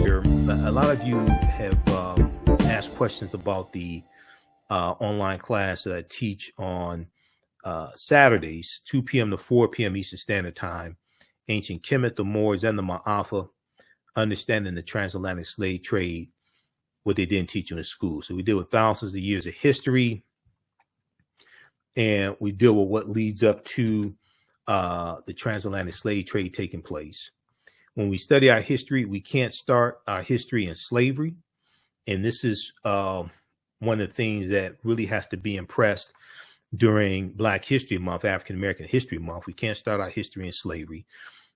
here. A lot of you have asked questions about the online class that I teach on Saturdays, 2 p.m. to 4 p.m. Eastern Standard Time. Ancient Kemet, the Moors, and the Maafa, understanding the transatlantic slave trade, what they didn't teach you in school. So we deal with thousands of years of history, and we deal with what leads up to the transatlantic slave trade taking place. When we study our history, we can't start our history in slavery. And this is one of the things that really has to be impressed during Black History Month, African American History Month. We can't start our history in slavery.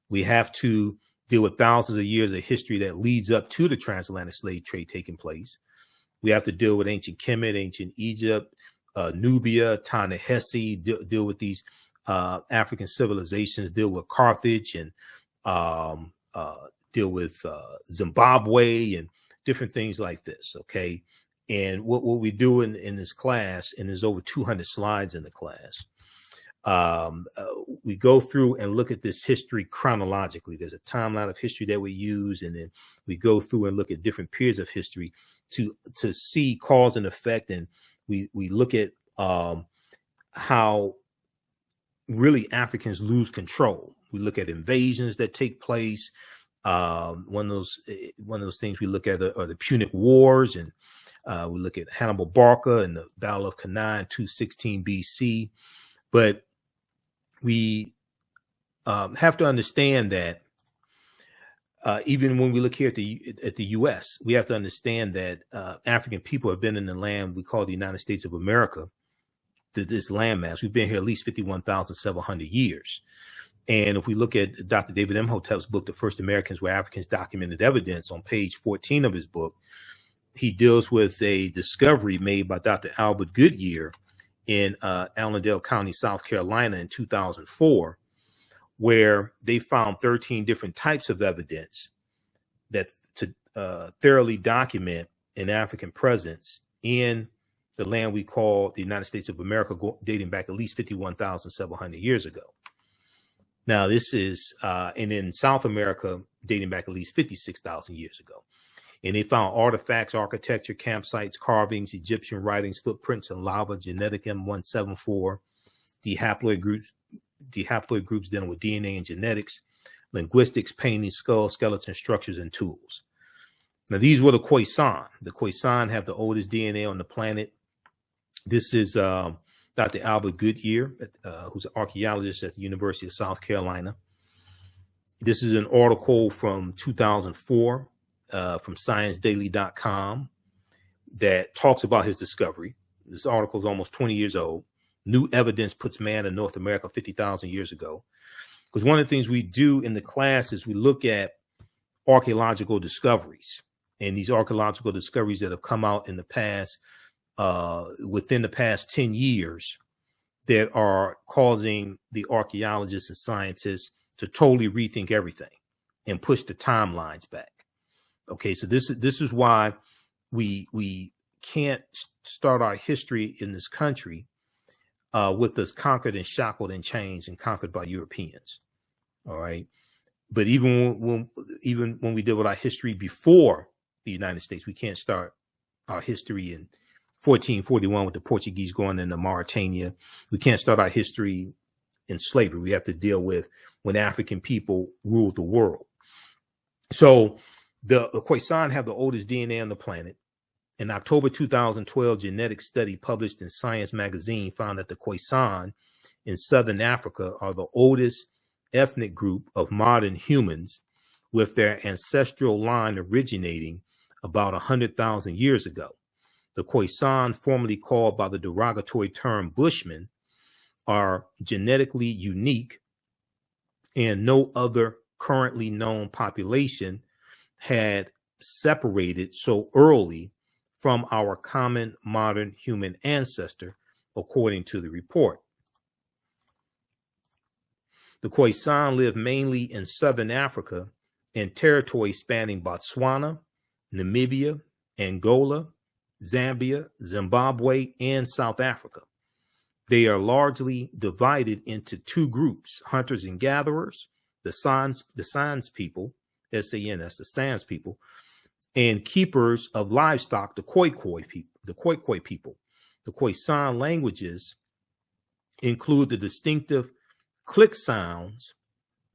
We have to deal with thousands of years of history that leads up to the transatlantic slave trade taking place. We have to deal with ancient Kemet, ancient Egypt, Nubia, Ta-Nehisi, deal with these African civilizations, deal with Carthage, and deal with Zimbabwe and different things like this. Okay. And what we do in this class, and there's over 200 slides in the class, we go through and look at this history chronologically. There's a timeline of history that we use, and then we go through and look at different periods of history to see cause and effect. And we look at how really Africans lose control. We look at invasions that take place. One of those things we look at are the Punic Wars, and we look at Hannibal Barca and the Battle of Cannae in 216 BC. But we have to understand that even when we look here at the U.S., we have to understand that African people have been in the land we call the United States of America, this landmass. We've been here at least 51,700 years. And if we look at Dr. David Imhotep's book, The First Americans Were Africans, Documented Evidence, on page 14 of his book, he deals with a discovery made by Dr. Albert Goodyear in Allendale County, South Carolina in 2004, where they found 13 different types of evidence that to thoroughly document an African presence in the land we call the United States of America, dating back at least 51,700 years ago. Now, this is, and in South America, dating back at least 56,000 years ago. And they found artifacts, architecture, campsites, carvings, Egyptian writings, footprints in lava, genetic M174, dihaploid groups dealing with DNA and genetics, linguistics, painting, skulls, skeletons, structures, and tools. Now, these were the Khoisan. The Khoisan have the oldest DNA on the planet. This is Dr. Albert Goodyear, who's an archaeologist at the University of South Carolina. This is an article from 2004 from ScienceDaily.com that talks about his discovery. This article is almost 20 years old. New evidence puts man in North America 50,000 years ago. Because one of the things we do in the class is we look at archaeological discoveries, and these archaeological discoveries that have come out in the past, within the past 10 years, that are causing the archaeologists and scientists to totally rethink everything and push the timelines back. Okay, so this is why we can't start our history in this country with us conquered and shackled and changed and conquered by Europeans. All right, but even when we deal with our history before the United States, we can't start our history in 1441 with the Portuguese going into Mauritania. We can't start our history in slavery. We have to deal with when African people ruled the world. So the Khoisan have the oldest DNA on the planet. In October 2012, genetic study published in Science magazine found that the Khoisan in Southern Africa are the oldest ethnic group of modern humans, with their ancestral line originating about 100,000 years ago. The Khoisan, formerly called by the derogatory term Bushmen, are genetically unique, and no other currently known population had separated so early from our common modern human ancestor, according to the report. The Khoisan live mainly in Southern Africa and territories spanning Botswana, Namibia, Angola, Zambia, Zimbabwe, and South Africa. They are largely divided into two groups: hunters and gatherers, the Sans people, S-A-N, that's the Sans people, and keepers of livestock, the Khoikhoi people. The Khoikhoi people. The Khoisan languages include the distinctive click sounds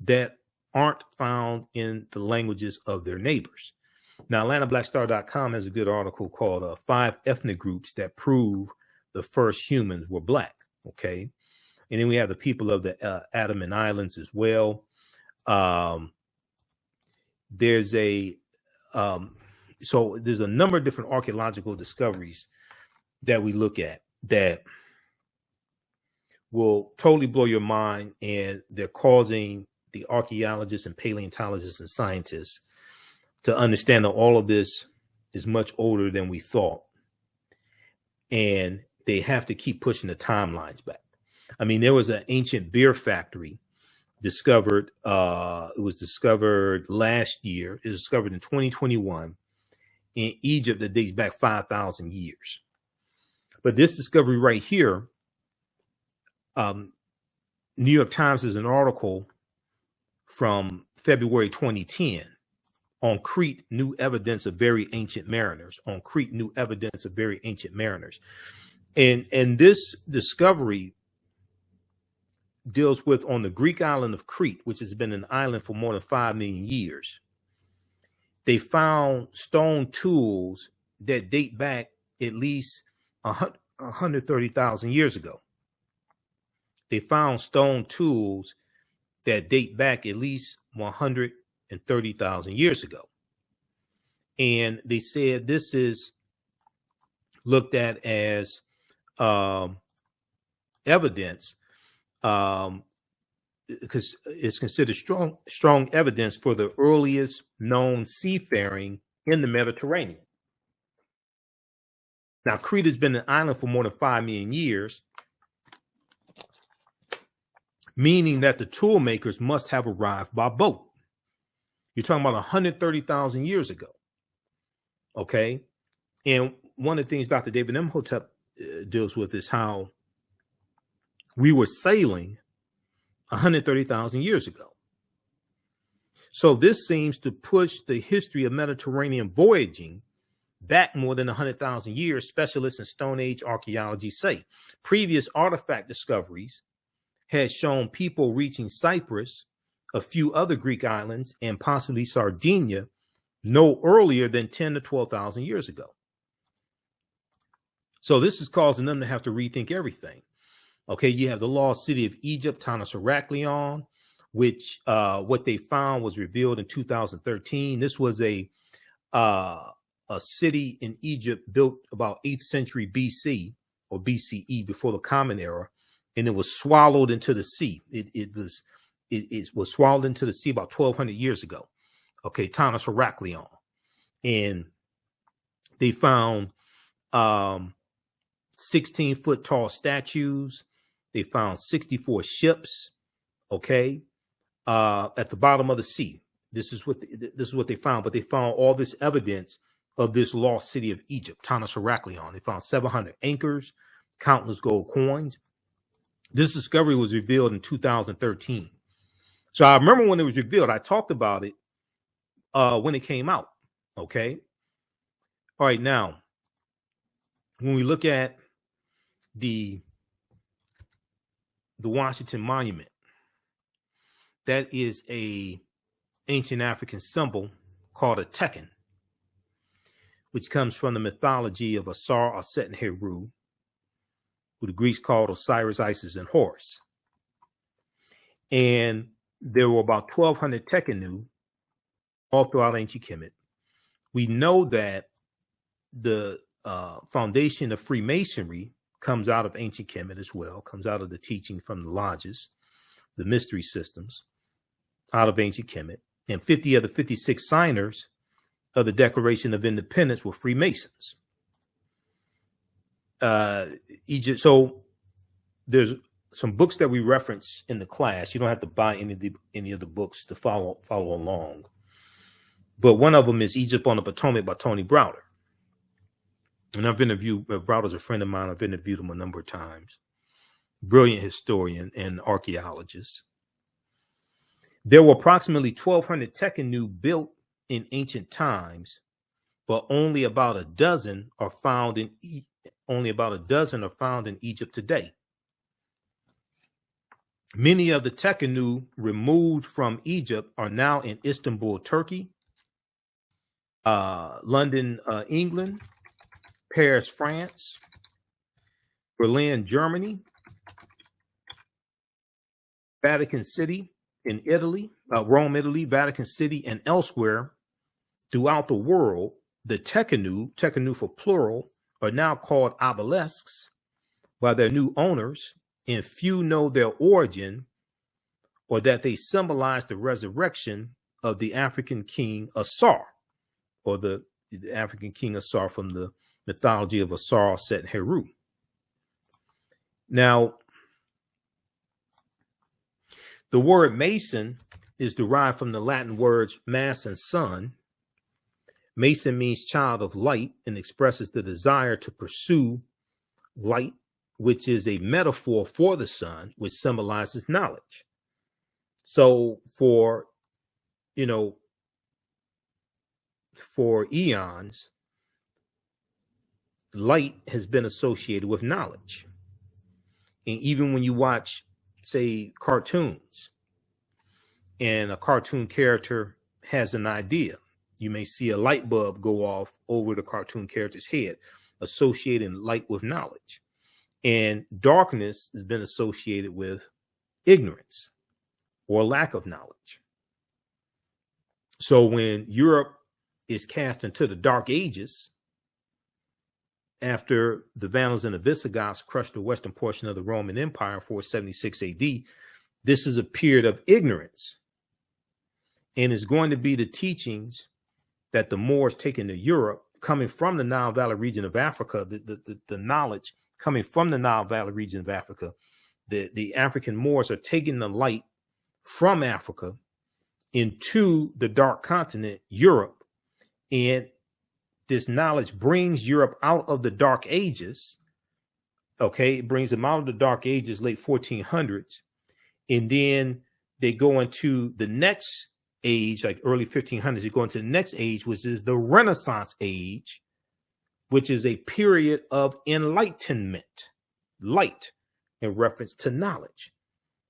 that aren't found in the languages of their neighbors. Now, AtlantaBlackStar.com has a good article called 5 Ethnic Groups That Prove the First Humans Were Black. Okay. And then we have the people of the Andaman Islands as well. There's a number of different archaeological discoveries that we look at that will totally blow your mind, and they're causing the archaeologists and paleontologists and scientists to understand that all of this is much older than we thought, and they have to keep pushing the timelines back. I mean, there was an ancient beer factory discovered. It was discovered last year. It was discovered in 2021 in Egypt that dates back 5,000 years. But this discovery right here, New York Times has an article from February 2010 on Crete, new evidence of very ancient mariners. On Crete, new evidence of very ancient mariners. And this discovery deals with on the Greek island of Crete, which has been an island for more than 5 million years. They found stone tools that date back at least 130,000 years ago. They found stone tools that date back at least 130,000 years ago. And they said this is looked at as evidence, because it's considered strong evidence for the earliest known seafaring in the Mediterranean. Now, Crete has been an island for more than 5 million years, meaning that the tool makers must have arrived by boat. You're talking about 130,000 years ago. Okay. And one of the things Dr. David Imhotep deals with is how we were sailing 130,000 years ago. So this seems to push the history of Mediterranean voyaging back more than 100,000 years, specialists in Stone Age archaeology say. Previous artifact discoveries had shown people reaching Cyprus, a few other Greek islands, and possibly Sardinia no earlier than 10 to 12,000 years ago. So this is causing them to have to rethink everything. Okay, you have the lost city of Egypt, Tanis Heraklion, which what they found was revealed in 2013. This was a city in Egypt built about 8th century BC or BCE, before the Common Era, and it was swallowed into the sea. It was swallowed into the sea about 1,200 years ago. Okay, Tanis Heraklion, and they found 16-foot tall statues. They found 64 ships. Okay, at the bottom of the sea. This is what they found. But they found all this evidence of this lost city of Egypt, Tanis Heraklion. They found 700 anchors, countless gold coins. This discovery was revealed in 2013. So I remember when it was revealed, I talked about it when it came out. Okay. All right. Now, when we look at the Washington Monument, that is a ancient African symbol called a Tekken, which comes from the mythology of Asar, Aset, and Heru, who the Greeks called Osiris, Isis, and Horus. And there were about 1,200 Tekkenu all throughout ancient Kemet. We know that the foundation of Freemasonry comes out of ancient Kemet as well, comes out of the teaching from the lodges, the mystery systems, out of ancient Kemet. And 50 of the 56 signers of the Declaration of Independence were Freemasons. Egypt. So there's some books that we reference in the class. You don't have to buy any of the books to follow along. But one of them is Egypt on the Potomac by Tony Browder. And I've interviewed, Browder's a friend of mine. I've interviewed him a number of times. Brilliant historian and archaeologist. There were approximately 1,200 Tekkenu built in ancient times, but only about a dozen are found in Egypt today. Many of the Tekhenu removed from Egypt are now in Istanbul, Turkey, London, England, Paris, France, Berlin, Germany, Vatican City in Italy, Rome, Italy, Vatican City, and elsewhere throughout the world. The Tekhenu for plural, are now called obelisks by their new owners, and few know their origin or that they symbolize the resurrection of the African king Asar, or the African king Asar from the mythology of Asar Set Heru. Now, the word Mason is derived from the Latin words mass and sun. Mason means child of light and expresses the desire to pursue light, which is a metaphor for the sun, which symbolizes knowledge. So for eons, light has been associated with knowledge. And even when you watch, say, cartoons, and a cartoon character has an idea, you may see a light bulb go off over the cartoon character's head, associating light with knowledge. And darkness has been associated with ignorance or lack of knowledge. So when Europe is cast into the Dark Ages, after the Vandals and the Visigoths crushed the western portion of the Roman Empire in 476 AD, this is a period of ignorance. And it's going to be the teachings that the Moors taken to Europe, coming from the Nile Valley region of Africa, the knowledge coming from the Nile Valley region of Africa. The African Moors are taking the light from Africa into the dark continent, Europe. And this knowledge brings Europe out of the Dark Ages. Okay, it brings them out of the Dark Ages, late 1400s. And then they go into the next age, like early 1500s, they go into the next age, which is the Renaissance age, which is a period of enlightenment, light in reference to knowledge.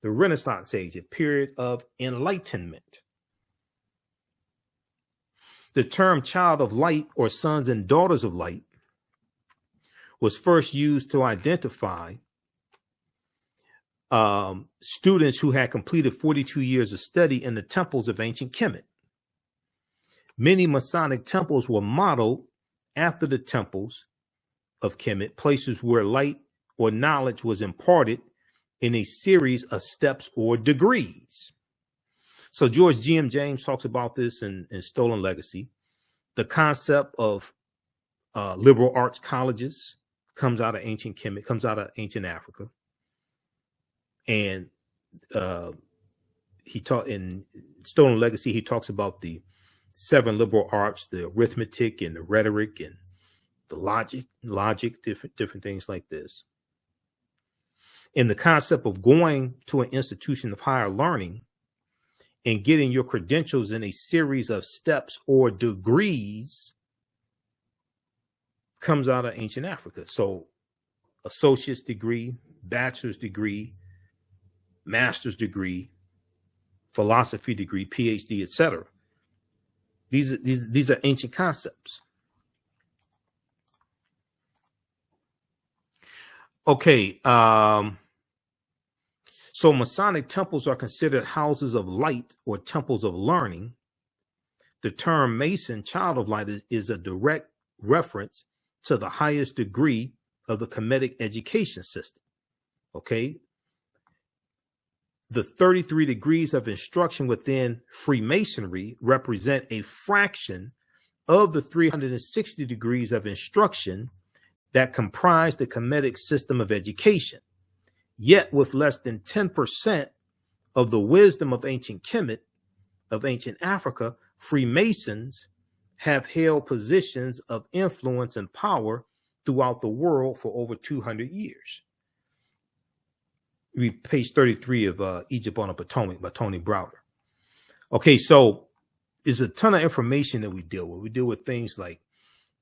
The Renaissance age, a period of enlightenment. The term child of light or sons and daughters of light was first used to identify students who had completed 42 years of study in the temples of ancient Kemet. Many Masonic temples were modeled after the temples of Kemet, places where light or knowledge was imparted in a series of steps or degrees. So George G.M. James talks about this in Stolen Legacy. The concept of liberal arts colleges comes out of ancient Kemet, comes out of ancient Africa. And he taught in Stolen Legacy, he talks about the 7 liberal arts, the arithmetic and the rhetoric and the logic, different things like this. And the concept of going to an institution of higher learning and getting your credentials in a series of steps or degrees comes out of ancient Africa. So associate's degree, bachelor's degree, master's degree, philosophy degree, PhD, etc. These are ancient concepts. Okay. So Masonic temples are considered houses of light or temples of learning. The term Mason, child of light, is a direct reference to the highest degree of the Kemetic education system. Okay. The 33 degrees of instruction within Freemasonry represent a fraction of the 360 degrees of instruction that comprise the Kemetic system of education. Yet with less than 10% of the wisdom of ancient Kemet, of ancient Africa, Freemasons have held positions of influence and power throughout the world for over 200 years. Read page 33 of Egypt on the Potomac by Tony Browder. Okay, so there's a ton of information that we deal with. We deal with things like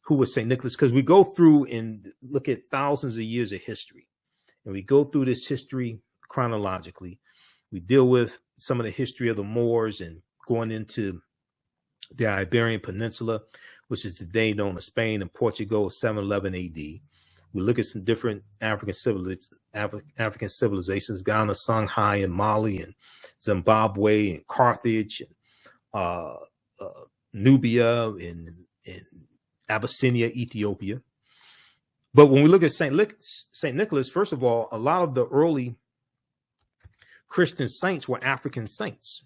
who was St. Nicholas, because we go through and look at thousands of years of history, and we go through this history chronologically. We deal with some of the history of the Moors and going into the Iberian Peninsula, which is today known as Spain and Portugal, 711 AD. We look at some different African civilizations, Ghana, Songhai, and Mali, and Zimbabwe, and Carthage, and Nubia, and Abyssinia, Ethiopia. But when we look at St. Nicholas, first of all, a lot of the early Christian saints were African saints.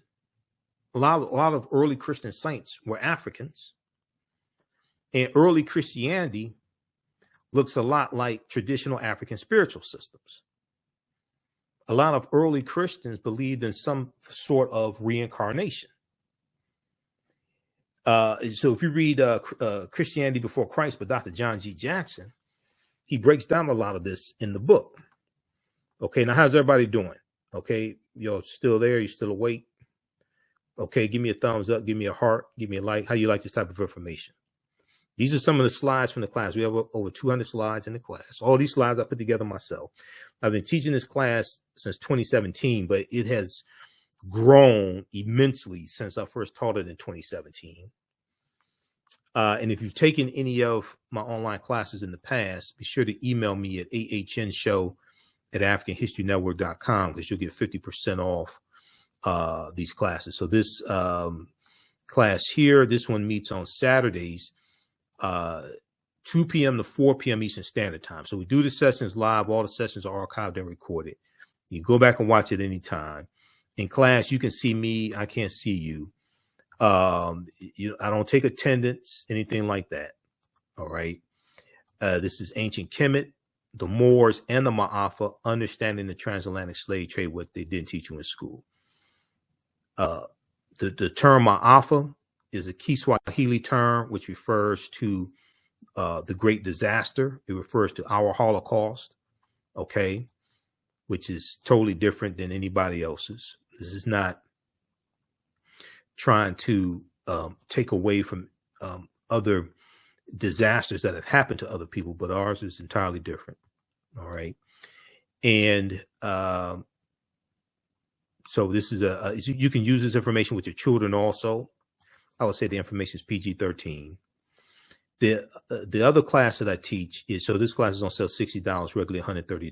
A lot of early Christian saints were Africans. And early Christianity looks a lot like traditional African spiritual systems. A lot of early Christians believed in some sort of reincarnation. So if you read Christianity Before Christ by Dr. John G. Jackson, he breaks down a lot of this in the book. Okay, now how's everybody doing? Okay, you're still there? You still awake? Okay, give me a thumbs up, give me a heart, give me a like. How you like this type of information? These are some of the slides from the class. We have over 200 slides in the class. All these slides I put together myself. I've been teaching this class since 2017, but it has grown immensely since I first taught it in 2017. And if you've taken any of my online classes in the past, be sure to email me at ahnshow@africanhistorynetwork.com, because you'll get 50% off these classes. So this class here, this one meets on Saturdays, 2 p.m. to 4 p.m. Eastern Standard Time. So we do the sessions live. All the sessions are archived and recorded. You can go back and watch it anytime. In class, you can see me. I can't see you. I don't take attendance, anything like that. All right. This is ancient Kemet, the Moors, and the Maafa, understanding the transatlantic slave trade, what they didn't teach you in school. The term Maafa is a Kiswahili term which refers to the Great Disaster. It refers to our Holocaust, okay, which is totally different than anybody else's. This is not trying to take away from other disasters that have happened to other people, but ours is entirely different. All right. And so this is you can use this information with your children also. I would say the information is PG-13. The other class that I teach is, so this class is on sale $60, regularly $130.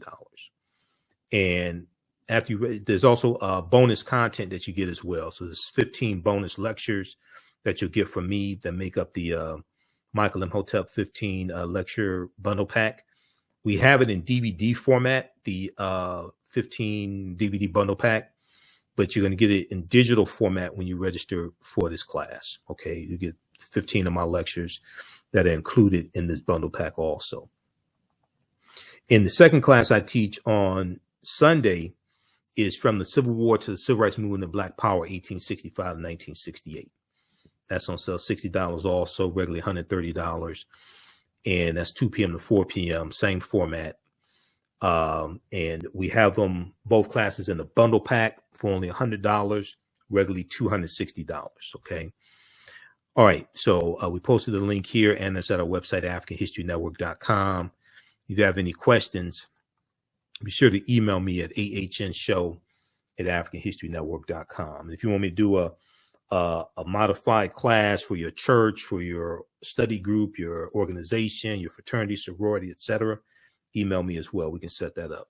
And after there's also bonus content that you get as well. So there's 15 bonus lectures that you'll get from me that make up the Michael Imhotep 15 lecture bundle pack. We have it in DVD format, the 15 DVD bundle pack, but you're going to get it in digital format when you register for this class. Okay, you get 15 of my lectures that are included in this bundle pack also. In the second class I teach on Sunday is from the Civil War to the Civil Rights Movement of Black Power, 1865 to 1968. That's on sale $60 also, regularly $130. And that's 2 p.m. to 4 p.m., same format. And we have them, both classes, in the bundle pack for only $100, regularly $260. Okay. All right. So we posted the link here, and it's at our website, AfricanHistoryNetwork.com. If you have any questions, be sure to email me at ahnshow@AfricanHistoryNetwork.com. And if you want me to do a modified class for your church, for your study group, your organization, your fraternity, sorority, etc., email me as well. We can set that up.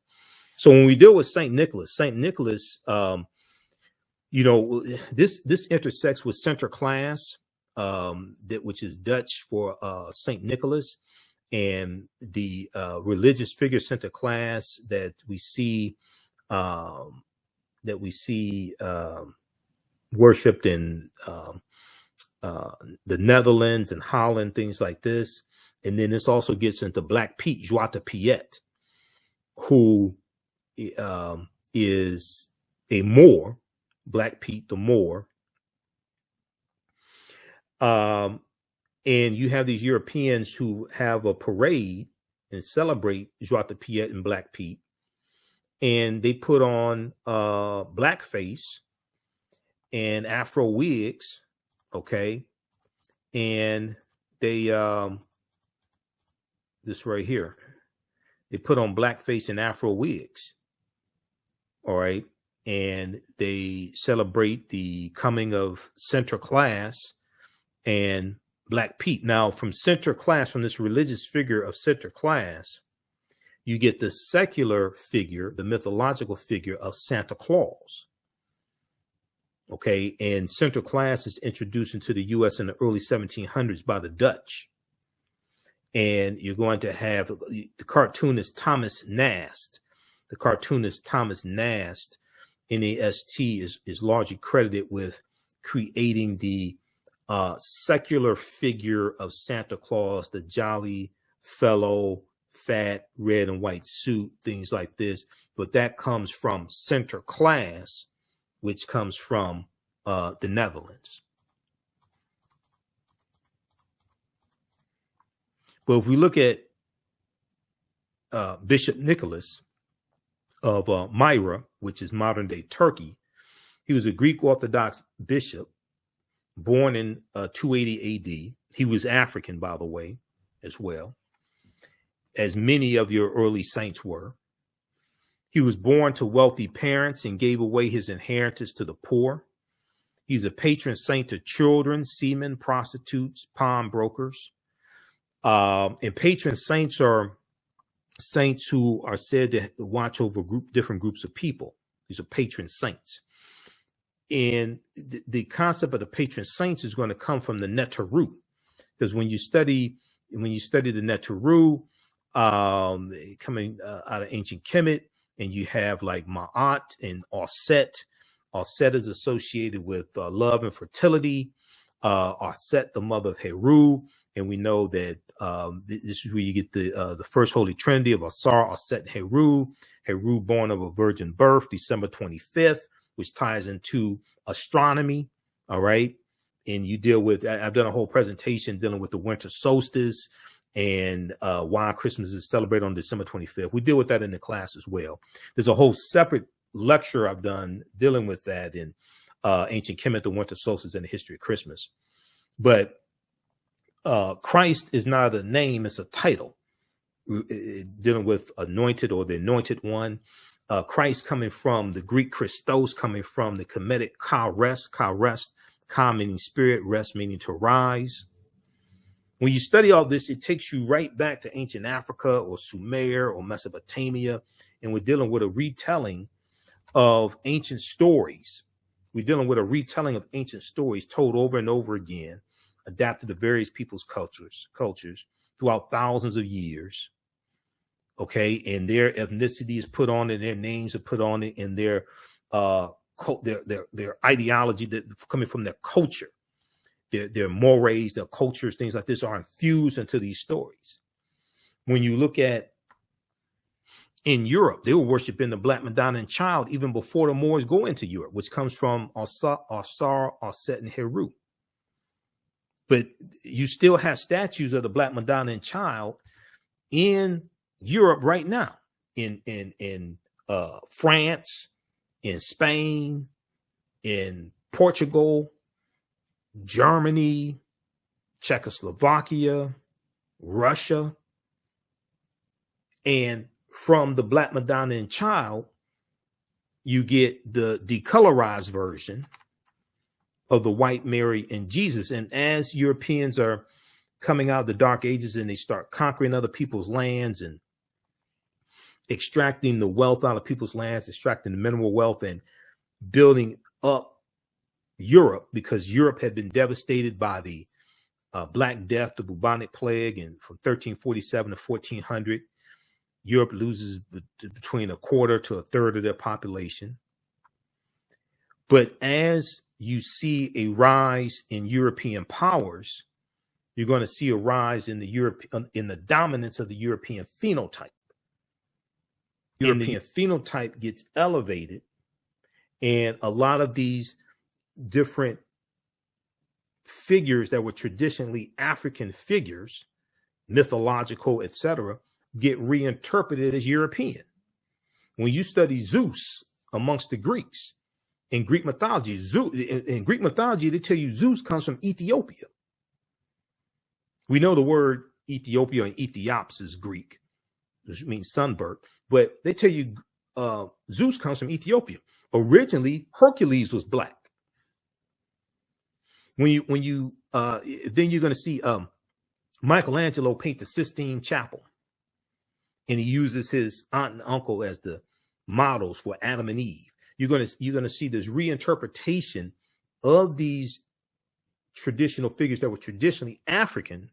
So when we deal with St. Nicholas, this intersects with Sinterklaas, which is Dutch for St. Nicholas, and the religious figure Sinterklaas that we see worshipped in the Netherlands and Holland, things like this. And then this also gets into Black Pete, Zwarte Piet, who is a Moor, Black Pete the Moor. And you have these Europeans who have a parade and celebrate Zwarte Piet and Black Pete. And they put on blackface and Afro wigs, okay? And they this right here. They put on blackface and Afro wigs. All right. And they celebrate the coming of Sinterklaas and Black Pete. Now, from Sinterklaas, from this religious figure of Sinterklaas, you get the secular figure, the mythological figure of Santa Claus. Okay. And Sinterklaas is introduced into the U.S. in the early 1700s by the Dutch. And you're going to have the cartoonist Thomas Nast. The cartoonist Thomas Nast, N-A-S-T, is largely credited with creating the secular figure of Santa Claus, the jolly fellow, fat, red and white suit, things like this. But that comes from Sinterklaas, which comes from the Netherlands. But if we look at Bishop Nicholas of Myra, which is modern day Turkey, he was a Greek Orthodox bishop born in 280 AD. He was African, by the way, as well, as many of your early saints were. He was born to wealthy parents and gave away his inheritance to the poor. He's a patron saint to children, seamen, prostitutes, pawnbrokers. And patron saints are saints who are said to watch over different groups of people. These are patron saints. And the concept of the patron saints is going to come from the Neteru, because when you study the Neteru, coming out of ancient Kemet, and you have like Ma'at and Auset. Auset is associated with love and fertility. Auset, the mother of Heru, and we know that this is where you get the first Holy Trinity of Asar, Auset, and Heru. Heru, born of a virgin birth, December 25th, which ties into astronomy. All right, and you deal with. I've done a whole presentation dealing with the winter solstice and why Christmas is celebrated on December 25th. We deal with that in the class as well. There's a whole separate lecture I've done dealing with that in ancient Kemet, the winter solstice, and the history of Christmas. But Christ is not a name, it's a title, dealing with anointed or the anointed one. Christ coming from the Greek Christos, coming from the Kemetic ka rest, ka meaning spirit, rest meaning to rise. When you study all this, it takes you right back to ancient Africa or Sumer or Mesopotamia, and we're dealing with a retelling of ancient stories. We're dealing with a retelling of ancient stories told over and over again, adapted to various people's cultures throughout thousands of years. Okay, and their ethnicity is put on it, their names are put on it, and their ideology that coming from their culture, their mores, their cultures, things like this are infused into these stories. When you look at in Europe, they were worshiping the Black Madonna and Child even before the Moors go into Europe, which comes from Asar, Auset, and Heru. But you still have statues of the Black Madonna and Child in Europe right now, in France, in Spain, in Portugal, Germany, Czechoslovakia, Russia. And from the Black Madonna and Child, you get the decolorized version of the white Mary and Jesus. And as Europeans are coming out of the Dark Ages and they start conquering other people's lands and extracting the wealth out of people's lands, extracting the mineral wealth and building up Europe, because Europe had been devastated by the Black Death, the bubonic plague, and from 1347 to 1400, Europe loses between a quarter to a third of their population. But as you see a rise in European powers, you're going to see a rise in the dominance of the European phenotype. European phenotype gets elevated, and a lot of these different figures that were traditionally African figures, mythological, etc., get reinterpreted as European. When you study Zeus amongst the Greeks, in Greek mythology, they tell you Zeus comes from Ethiopia. We know the word Ethiopia, and Ethiops is Greek, which means sunbird. But they tell you Zeus comes from Ethiopia. Originally, Hercules was black. Then you're going to see Michelangelo paint the Sistine Chapel, and he uses his aunt and uncle as the models for Adam and Eve. You're going to see this reinterpretation of these traditional figures that were traditionally African.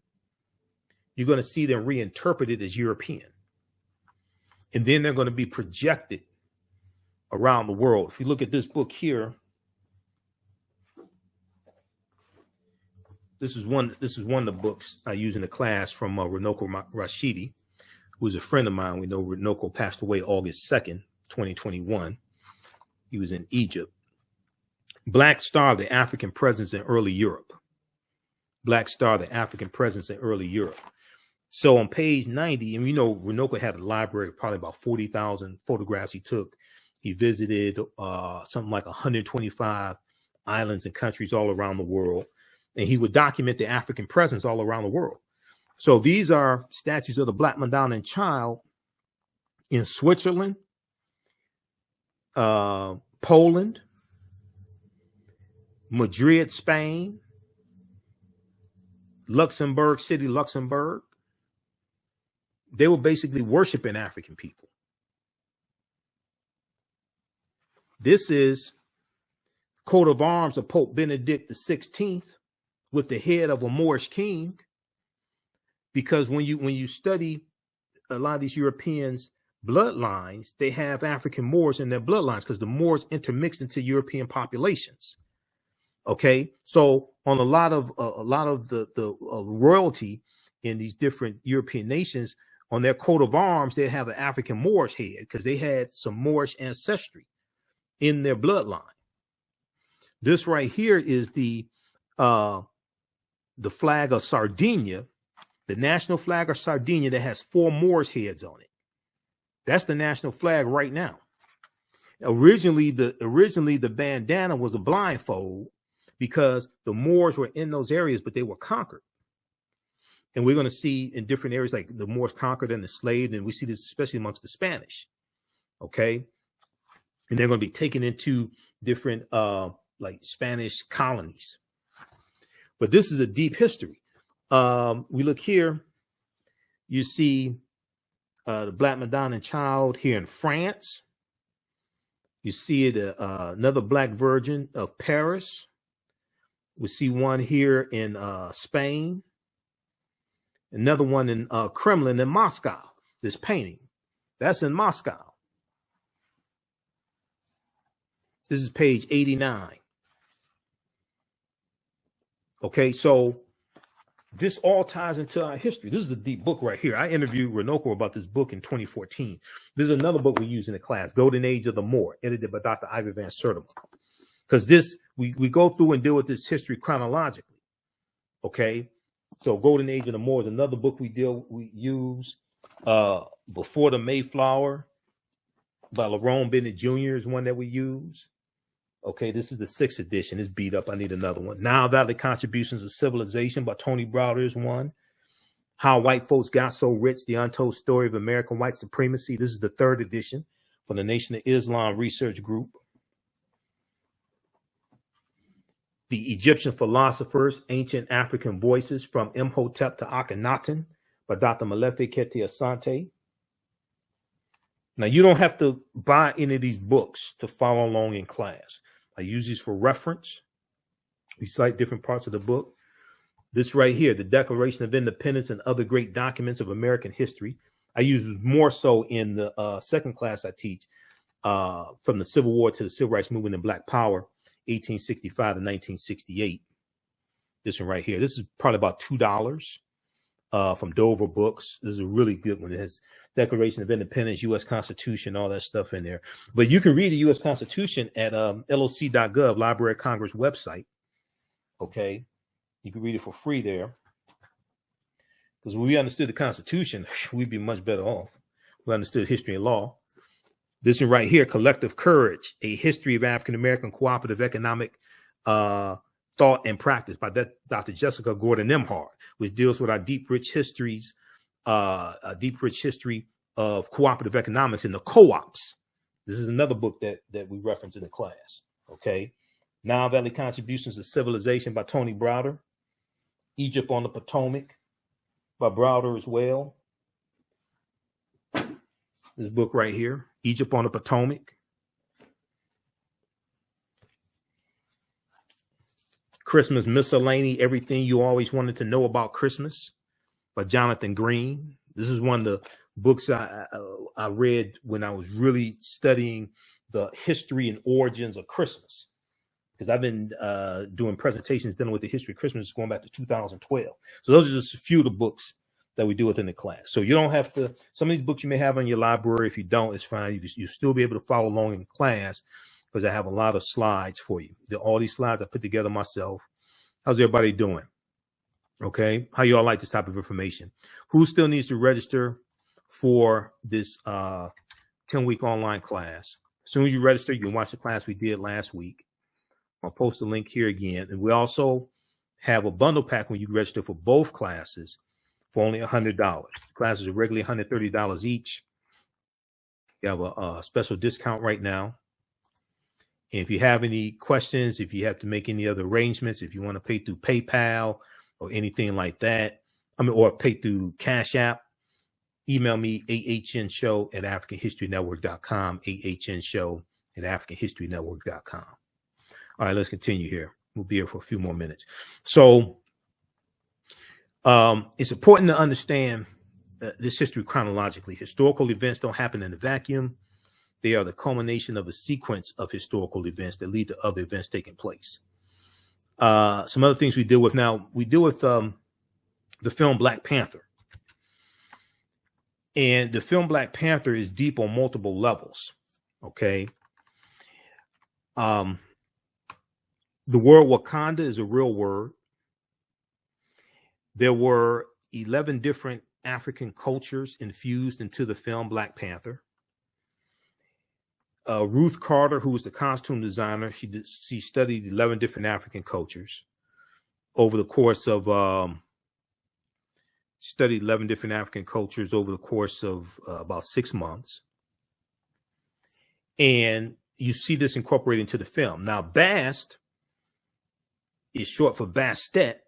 You're going to see them reinterpreted as European, and then they're going to be projected around the world. If you look at this book here, this is one of the books I use in the class from Runoko Rashidi, who's a friend of mine. We know Runoko passed away August 2nd, 2021. He was in Egypt. Black Star, the African Presence in Early Europe. Black Star, the African Presence in Early Europe. So on page 90, and we know Runoko had a library of probably about 40,000 photographs he took. He visited something like 125 islands and countries all around the world. And he would document the African presence all around the world. So these are statues of the Black Madonna and Child in Switzerland, Poland, Madrid, Spain, Luxembourg City, Luxembourg. They were basically worshiping African people. This is coat of arms of Pope Benedict XVI with the head of a Moorish king. Because when you study a lot of these Europeans' bloodlines, they have African Moors in their bloodlines because the Moors intermixed into European populations. Okay, so on a lot of the royalty in these different European nations, on their coat of arms, they have an African Moorish head because they had some Moorish ancestry in their bloodline. This right here is the flag of Sardinia, the national flag of Sardinia that has 4 Moors heads on it. That's the national flag right now. Originally, the bandana was a blindfold because the Moors were in those areas, but they were conquered. And we're going to see in different areas, like the Moors conquered and enslaved, and we see this especially amongst the Spanish. Okay, and they're going to be taken into different like Spanish colonies. But this is a deep history. We look here, you see the Black Madonna and Child here in France. You see it, another Black Virgin of Paris. We see one here in Spain. Another one in Kremlin in Moscow. This painting, that's in Moscow. This is page 89. Okay, so this all ties into our history. This is a deep book right here. I interviewed Runoko about this book in 2014. This is another book we use in the class, Golden Age of the Moor, edited by Dr. Ivy Van Sertima. Because this, we go through and deal with this history chronologically. Okay, so Golden Age of the Moor is another book we use. Before the Mayflower by Lerone Bennett Jr. is one that we use. Okay, this is the 6th edition. It's beat up. I need another one. Now Valley Contributions of Civilization by Tony Browder is one. How White Folks Got So Rich, The Untold Story of American White Supremacy. This is the 3rd edition from the Nation of Islam Research Group. The Egyptian Philosophers, Ancient African Voices from Imhotep to Akhenaten by Dr. Malefe Kete Asante. Now, you don't have to buy any of these books to follow along in class. I use these for reference. We cite different parts of the book. This right here, the Declaration of Independence and Other Great Documents of American History. I use this more so in the second class I teach, from the Civil War to the Civil Rights Movement and Black Power, 1865 to 1968. This one right here. This is probably about $2 from Dover Books. This is a really good one. It has Declaration of Independence, U.S. Constitution, all that stuff in there. But you can read the U.S. Constitution at loc.gov, Library of Congress website. Okay, you can read it for free there. Because when we understood the Constitution, we'd be much better off. We understood history and law. This one right here, Collective Courage, A History of African American Cooperative Economic Thought and Practice by Dr. Jessica Gordon Nimhard, which deals with our deep, rich history of cooperative economics and the co-ops. This is another book that we reference in the class. Okay. Nile Valley Contributions to Civilization by Tony Browder. Egypt on the Potomac by Browder as well. This book right here, Egypt on the Potomac. Christmas Miscellany, Everything You Always Wanted to Know About Christmas by Jonathan Green. This is one of the books I read when I was really studying the history and origins of Christmas, because I've been doing presentations dealing with the history of Christmas going back to 2012. So those are just a few of the books that we do within the class. So you don't have to, some of these books you may have in your library. If you don't, it's fine. You still be able to follow along in the class, because I have a lot of slides for you. All these slides I put together myself. How's everybody doing? Okay. How you all like this type of information? Who still needs to register for this 10-week online class? As soon as you register, you can watch the class we did last week. I'll post the link here again. And we also have a bundle pack when you register for both classes for only $100. The classes are regularly $130 each. You have a special discount right now. And if you have any questions, if you have to make any other arrangements, if you want to pay through PayPal or anything like that, or pay through Cash App, email me ahnshow@africanhistorynetwork.com, ahnshow@africanhistorynetwork.com. All right, let's continue here. We'll be here for a few more minutes. So it's important to understand this history chronologically. Historical events don't happen in a vacuum. They are the culmination of a sequence of historical events that lead to other events taking place. Some other things we deal with now, we deal with the film Black Panther. And the film Black Panther is deep on multiple levels. Okay. The word Wakanda is a real word. There were 11 different African cultures infused into the film Black Panther. Ruth Carter, who was the costume designer, she studied 11 different African cultures over the course of about 6 months. And you see this incorporated into the film. Now, Bast is short for Bastet,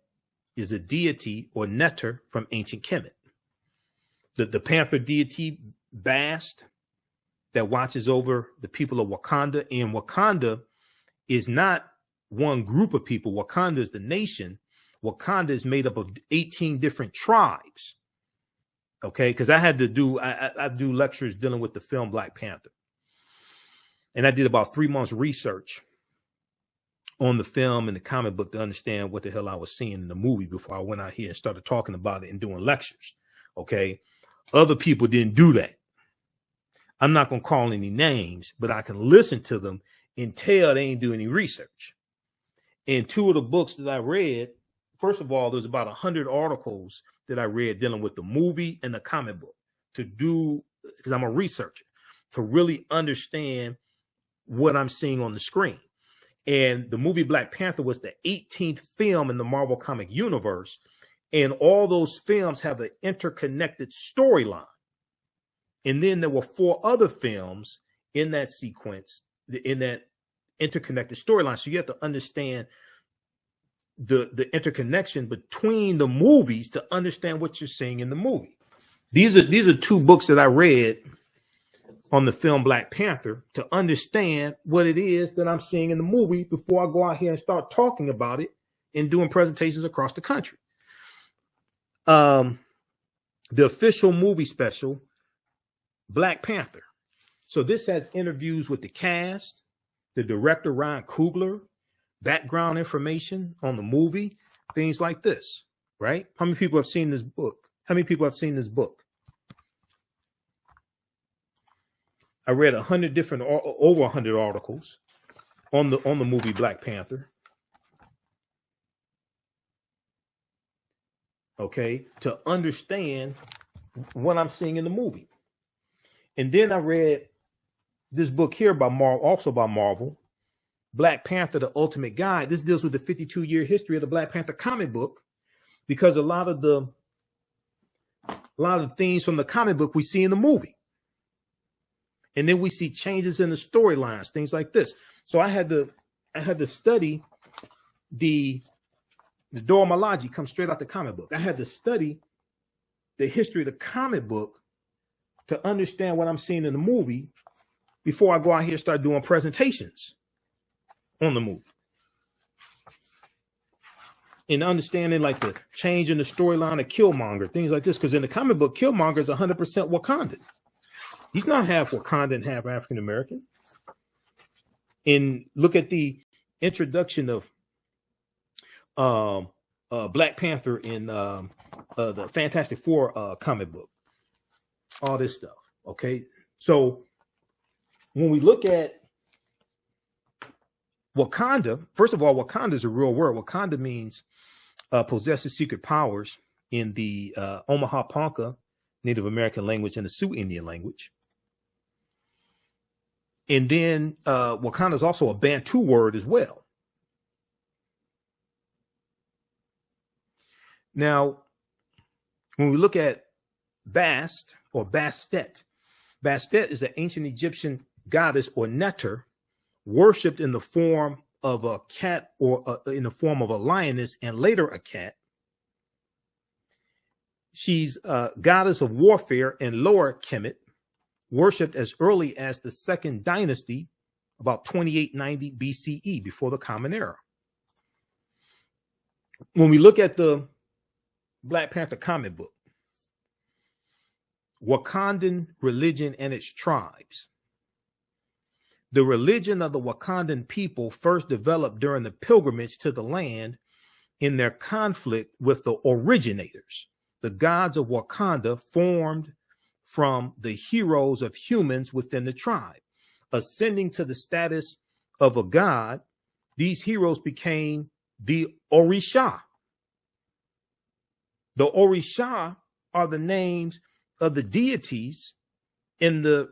is a deity or neter from ancient Kemet. The Panther deity Bast that watches over the people of Wakanda. And Wakanda is not one group of people. Wakanda is the nation. Wakanda is made up of 18 different tribes. Okay, because I do lectures dealing with the film Black Panther. And I did about 3 months research on the film and the comic book to understand what the hell I was seeing in the movie before I went out here and started talking about it and doing lectures. Okay. Other people didn't do that. I'm not going to call any names, but I can listen to them and tell they ain't do any research. And 2 of the books that I read, first of all, there's about 100 articles that I read dealing with the movie and the comic book because I'm a researcher, to really understand what I'm seeing on the screen. And the movie Black Panther was the 18th film in the Marvel comic universe. And all those films have an interconnected storyline. And then there were 4 other films in that sequence, in that interconnected storyline. So you have to understand the interconnection between the movies to understand what you're seeing in the movie. These are 2 books that I read on the film Black Panther to understand what it is that I'm seeing in the movie before I go out here and start talking about it and doing presentations across the country. The official movie special, Black Panther. So this has interviews with the cast, the director, Ryan Coogler, background information on the movie, things like this, right? How many people have seen this book? I read over 100 articles on the movie Black Panther. Okay, to understand what I'm seeing in the movie. And then I read this book here by Marvel, Black Panther, The Ultimate Guide. This deals with the 52-year history of the Black Panther comic book, because a lot of the themes from the comic book we see in the movie. And then we see changes in the storylines, things like this. So I had to study the Dora Milaje comes straight out the comic book. I had to study the history of the comic book to understand what I'm seeing in the movie before I go out here and start doing presentations on the movie. And understanding like the change in the storyline of Killmonger, things like this. Because in the comic book, Killmonger is 100% Wakandan. He's not half Wakandan, half African American. And look at the introduction of Black Panther in the Fantastic Four comic book. All this stuff. Okay. So when we look at Wakanda, first of all, Wakanda is a real word. Wakanda means possesses secret powers in the Omaha Ponca Native American language and the Sioux Indian language. And then Wakanda is also a Bantu word as well. Now, when we look at Bast or Bastet, Bastet is an ancient Egyptian goddess or neter worshipped in the form of a cat or in the form of a lioness and later a cat. She's a goddess of warfare in Lower Kemet, worshipped as early as the second dynasty, about 2890 BCE, before the Common Era. When we look at the Black Panther comic book, Wakandan religion and its tribes. The religion of the Wakandan people first developed during the pilgrimage to the land in their conflict with the originators. The gods of Wakanda formed from the heroes of humans within the tribe. Ascending to the status of a god, these heroes became the Orisha. The Orisha are the names of the deities in the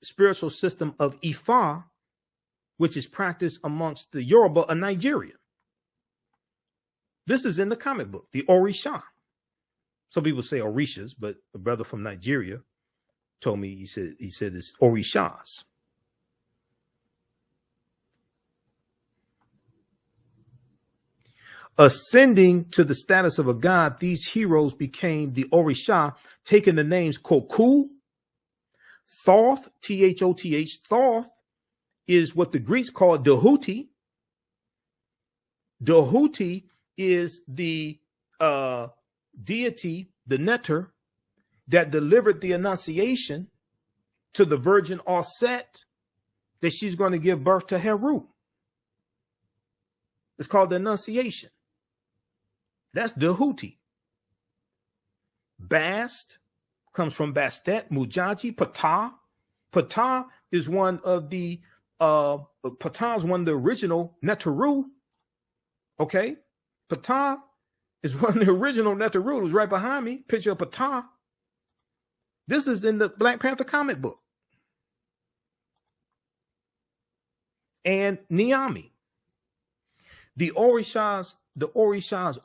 spiritual system of Ifa, which is practiced amongst the Yoruba of Nigeria. This is in the comic book, the Orisha. Some people say Orishas, but a brother from Nigeria told me, he said it's Orishas. Ascending to the status of a god, these heroes became the Orisha, taking the names Koku, Thoth, Thoth. Thoth is what the Greeks call Dahuti. Dahuti is the deity, the neter, that delivered the Annunciation to the Virgin Auset that she's going to give birth to Heru. It's called the Annunciation. That's Dahuti. Bast comes from Bastet, Mujaji, Ptah. Ptah is one of the original Neteru. Okay, Ptah is one of the original Neteru. It was right behind me. Picture of Ptah. This is in the Black Panther comic book. And Niami. The Orisha's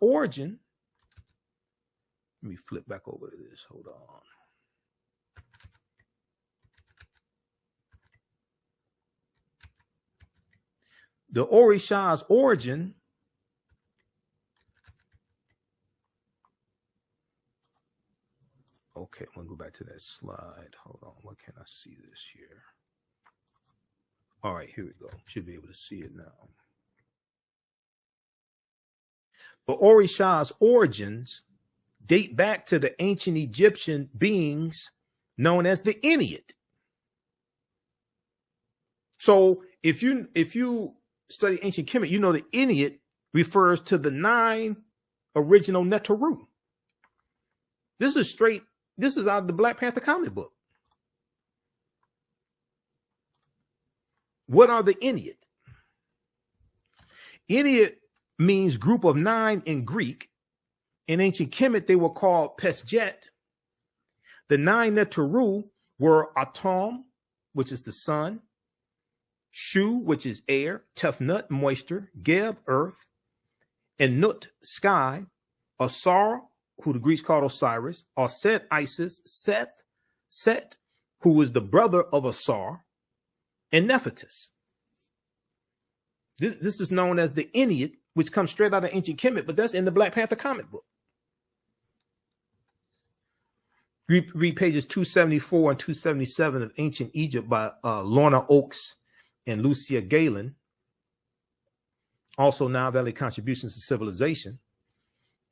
origin. Let me flip back over to this. Hold on. The Orisha's origin okay, I'm going to go back to that slide. Hold on. What can I see this here? All right, here we go. Should be able to see it now. The Orisha's origins date back to the ancient Egyptian beings known as the Inuit. So if you study ancient Kemet, you know the Inuit refers to the 9 original Neteru. This is out of the Black Panther comic book. What are the Inuit? Inuit means group of 9 in Greek. In ancient Kemet, they were called Pesjet. The 9 Neteru were Atum, which is the sun, Shu, which is air, Tefnut, moisture, Geb, earth, and Nut, sky, Asar, who the Greeks called Osiris, Aset, Isis, Seth, Set, who was the brother of Asar, and Nephthys. This is known as the Ennead, which comes straight out of ancient Kemet, but that's in the Black Panther comic book. Read pages 274 and 277 of Ancient Egypt by Lorna Oakes and Lucia Galen. Also Nile Valley Contributions to Civilization.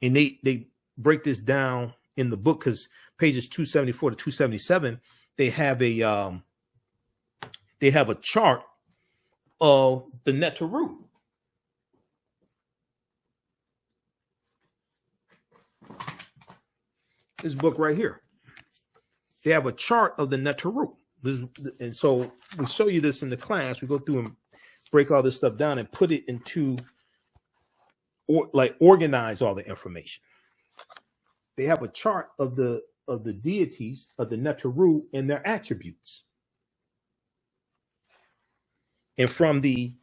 And they break this down in the book, because pages 274 to 277, they have a chart of the Neteru. This book right here. They have a chart of the Neteru. And so we show you this in the class. We go through and break all this stuff down and put it into, or like organize all the information. They have a chart of the deities of the Neteru and their attributes. And from the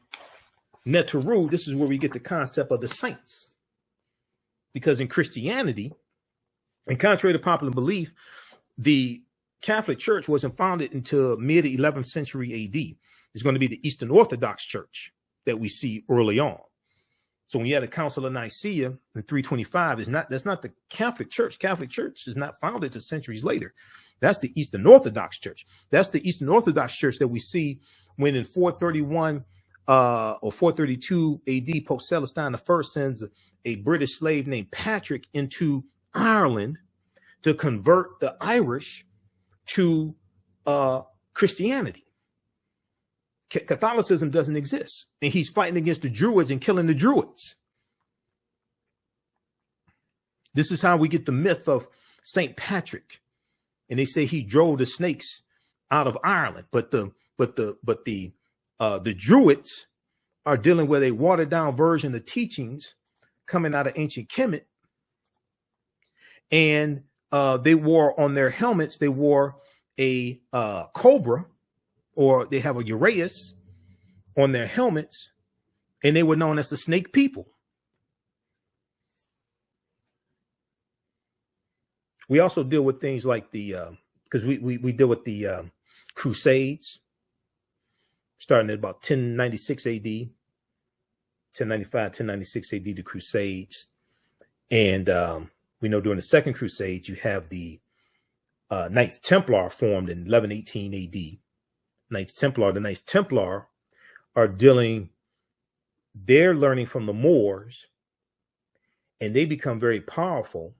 Neteru, this is where we get the concept of the saints. Because in Christianity, and contrary to popular belief, the Catholic Church wasn't founded until mid 11th century AD. It's going to be the Eastern Orthodox Church that we see early on. So when you had the Council of Nicaea in 325, that's not the Catholic Church. Catholic Church is not founded until centuries later. That's the Eastern Orthodox Church. That's the Eastern Orthodox Church that we see when in 431 or 432 AD, Pope Celestine I sends a British slave named Patrick into Ireland to convert the Irish to Christianity. Catholicism doesn't exist, and he's fighting against the Druids and killing the Druids. This is how we get the myth of Saint Patrick, and they say he drove the snakes out of Ireland. But the Druids are dealing with a watered down version of teachings coming out of ancient Kemet, and they wore on their helmets, they wore a cobra, or they have a uraeus on their helmets, and they were known as the snake people. We also deal with things like because we deal with the Crusades, starting at about 1096 AD, 1095, 1096 AD, the Crusades. And we know during the Second Crusade, you have the Knights Templar formed in 1118 AD. The Knights Templar are they're learning from the Moors, and they become very powerful.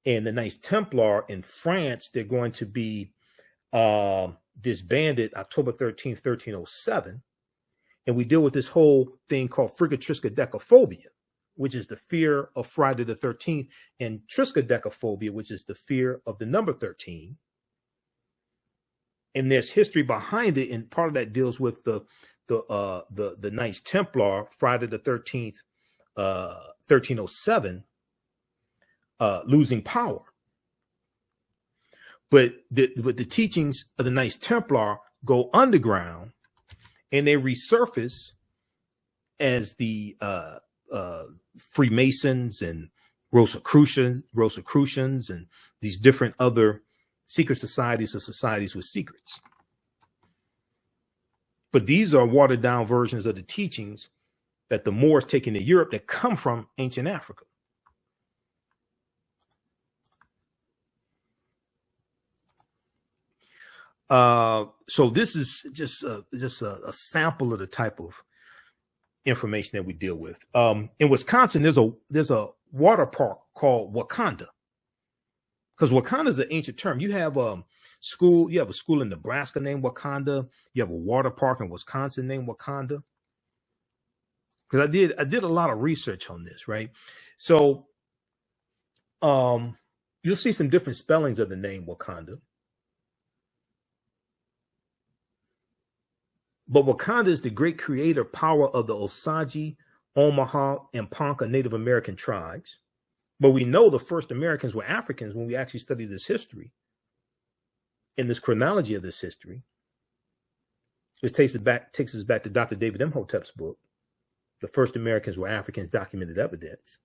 And the Knights Templar in France, they're going to be disbanded October 13th, 1307. And we deal with this whole thing called frigatriskaidekaphobia, which is the fear of Friday the 13th, and triskaidekaphobia, which is the fear of the number 13. And there's history behind it, and part of that deals with the Knights Templar, Friday the 13th, 1307, losing power. But the teachings of the Knights Templar go underground, and they resurface as the Freemasons and Rosicrucians and these different other secret societies or societies with secrets. But these are watered down versions of the teachings that the Moors take into Europe that come from ancient Africa. So this is just a sample of the type of information that we deal with. In Wisconsin, there's a water park called Wakanda, because Wakanda is an ancient term. You have a school in Nebraska named Wakanda. You have a water park in Wisconsin named Wakanda. Because I did a lot of research on this, right? So you'll see some different spellings of the name Wakanda. But Wakanda is the great creator power of the Osage, Omaha, and Ponca Native American tribes. But we know the first Americans were Africans when we actually study this history, in this chronology of this history. This takes us back to Dr. David Imhotep's book, The First Americans Were Africans, Documented Evidence.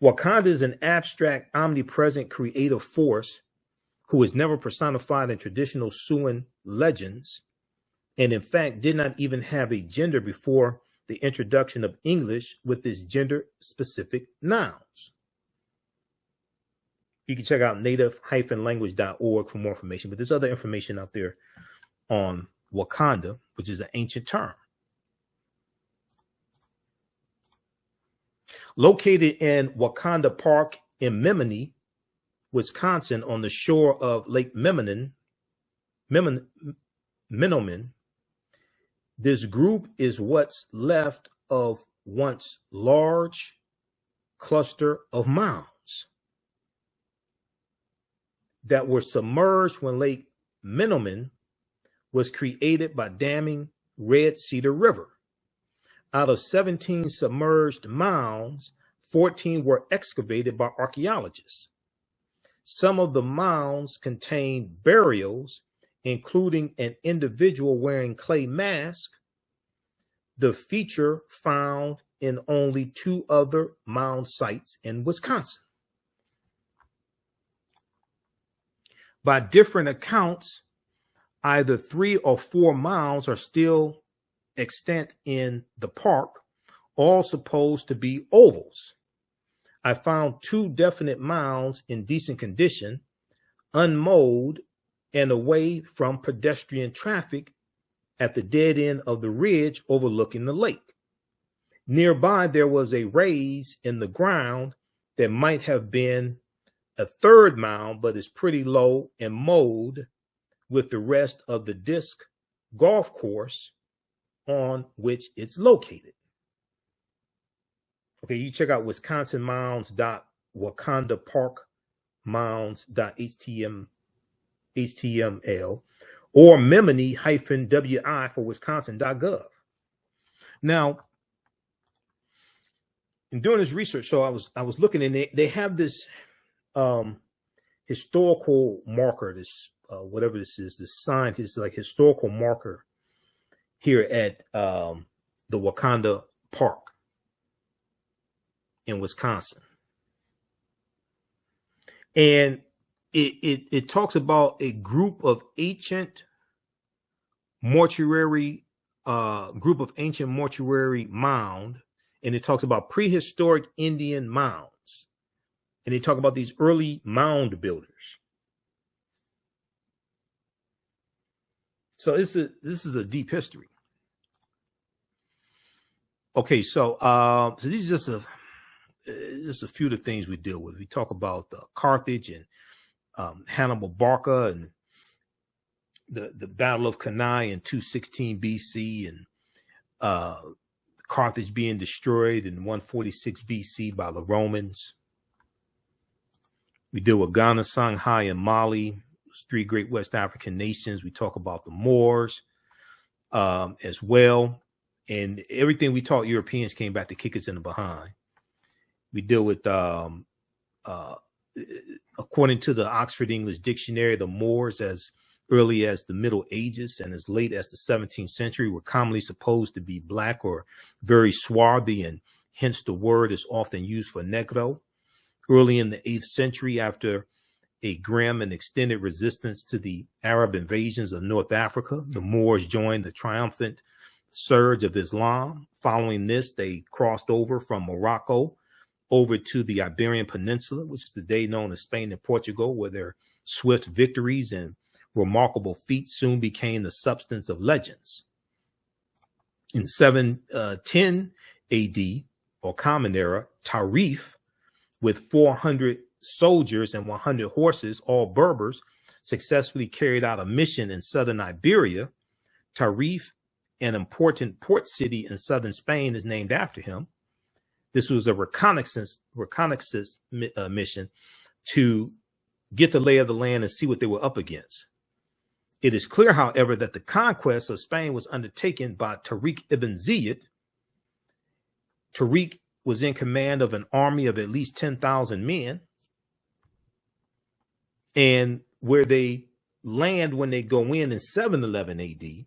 Wakanda is an abstract, omnipresent, creative force who is never personified in traditional Siouan legends, and in fact did not even have a gender before the introduction of English with its gender-specific nouns. You can check out native-language.org for more information, but there's other information out there on Wakanda, which is an ancient term. Located in Wakanda Park in Menominee, Wisconsin, on the shore of Lake Menominee, this group is what's left of once large cluster of mounds that were submerged when Lake Menominee was created by damming Red Cedar River. Out of 17 submerged mounds, 14 were excavated by archaeologists. Some of the mounds contain burials, including an individual wearing clay mask, the feature found in only 2 other mound sites in Wisconsin. By different accounts, either 3 or 4 mounds are still extant in the park, all supposed to be ovals. I found 2 definite mounds in decent condition, unmowed and away from pedestrian traffic at the dead end of the ridge overlooking the lake. Nearby, there was a raise in the ground that might have been a 3rd mound, but is pretty low and mowed with the rest of the disc golf course on which it's located. Okay, you check out wisconsinmounds.wakandapparkmounds.html or Menominee-wi for wisconsin.gov. Now, in doing this research, so I was looking, and they have this historical marker, this whatever this is, this sign, is like historical marker here at the Wakanda Park in Wisconsin. And it talks about a group of ancient mortuary mound, and it talks about prehistoric Indian mounds. And they talk about these early mound builders. So this is a deep history. Okay, so these are just a few of the things we deal with. We talk about Carthage and Hannibal Barca and the Battle of Cannae in 216 BC, and Carthage being destroyed in 146 BC by the Romans. We deal with Ghana, Songhai, and Mali, 3 great West African nations. We talk about the Moors as well. And everything we taught Europeans came back to kick us in the behind. We deal with, according to the Oxford English Dictionary, the Moors as early as the Middle Ages and as late as the 17th century were commonly supposed to be black or very swarthy, and hence the word is often used for Negro. Early in the 8th century, after a grim and extended resistance to the Arab invasions of North Africa, the Moors joined the triumphant surge of Islam. Following this, they crossed over from Morocco over to the Iberian Peninsula, which is today known as Spain and Portugal, where their swift victories and remarkable feats soon became the substance of legends. In 710 AD, or Common Era, Tarif, with 400 soldiers and 100 horses, all Berbers, successfully carried out a mission in southern Iberia. Tarif, an important port city in southern Spain, is named after him. This was a reconnaissance mission to get the lay of the land and see what they were up against. It is clear, however, that the conquest of Spain was undertaken by Tariq ibn Ziyad. Tariq was in command of an army of at least 10,000 men. And where they land when they go in 711 AD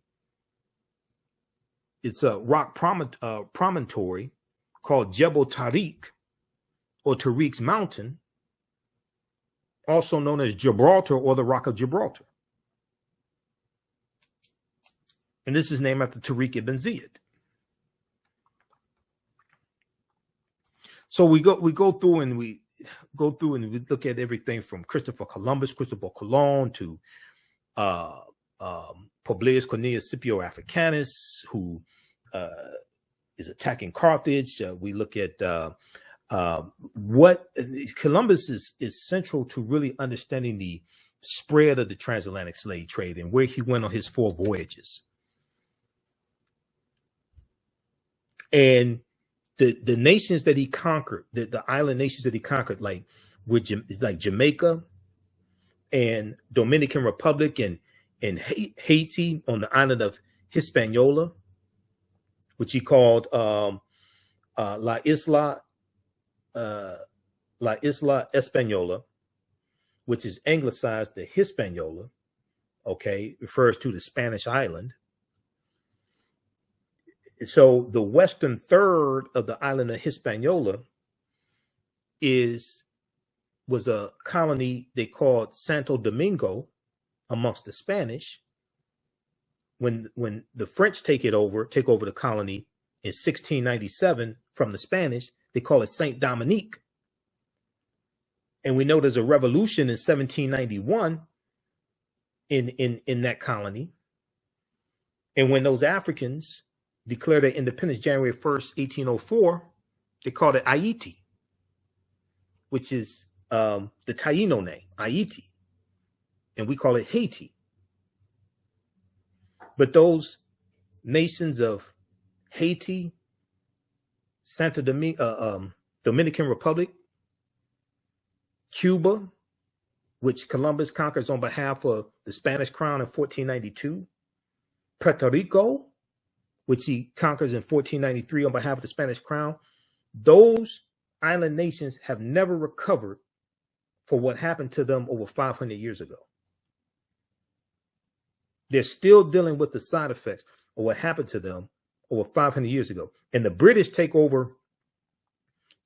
it's a rock promontory called Jebel Tariq, or Tariq's Mountain, also known as Gibraltar or the Rock of Gibraltar. And this is named after Tariq ibn Ziyad. So we go through and we look at everything from Christopher Colon to Publius Cornelius Scipio Africanus, who is attacking Carthage. We look at what Columbus is central to really understanding the spread of the transatlantic slave trade and where he went on his 4 voyages. And the nations that he conquered, the island nations that he conquered, like Jamaica and Dominican Republic and Haiti on the island of Hispaniola, which he called La Isla Española, which is anglicized to Hispaniola, okay, refers to the Spanish island. So the western third of the island of Hispaniola was a colony they called Santo Domingo amongst the Spanish. When the French take over the colony in 1697 from the Spanish, they call it Saint Dominique. And we know there's a revolution in 1791 in that colony. And when those Africans declared their independence January 1st, 1804, they called it Haiti, which is the Taino name, Haiti. And we call it Haiti. But those nations of Haiti, Santo Domingo, Dominican Republic, Cuba, which Columbus conquers on behalf of the Spanish crown in 1492, Puerto Rico, which he conquers in 1493 on behalf of the Spanish crown, those island nations have never recovered for what happened to them over 500 years ago. They're still dealing with the side effects of what happened to them over 500 years ago. And the British take over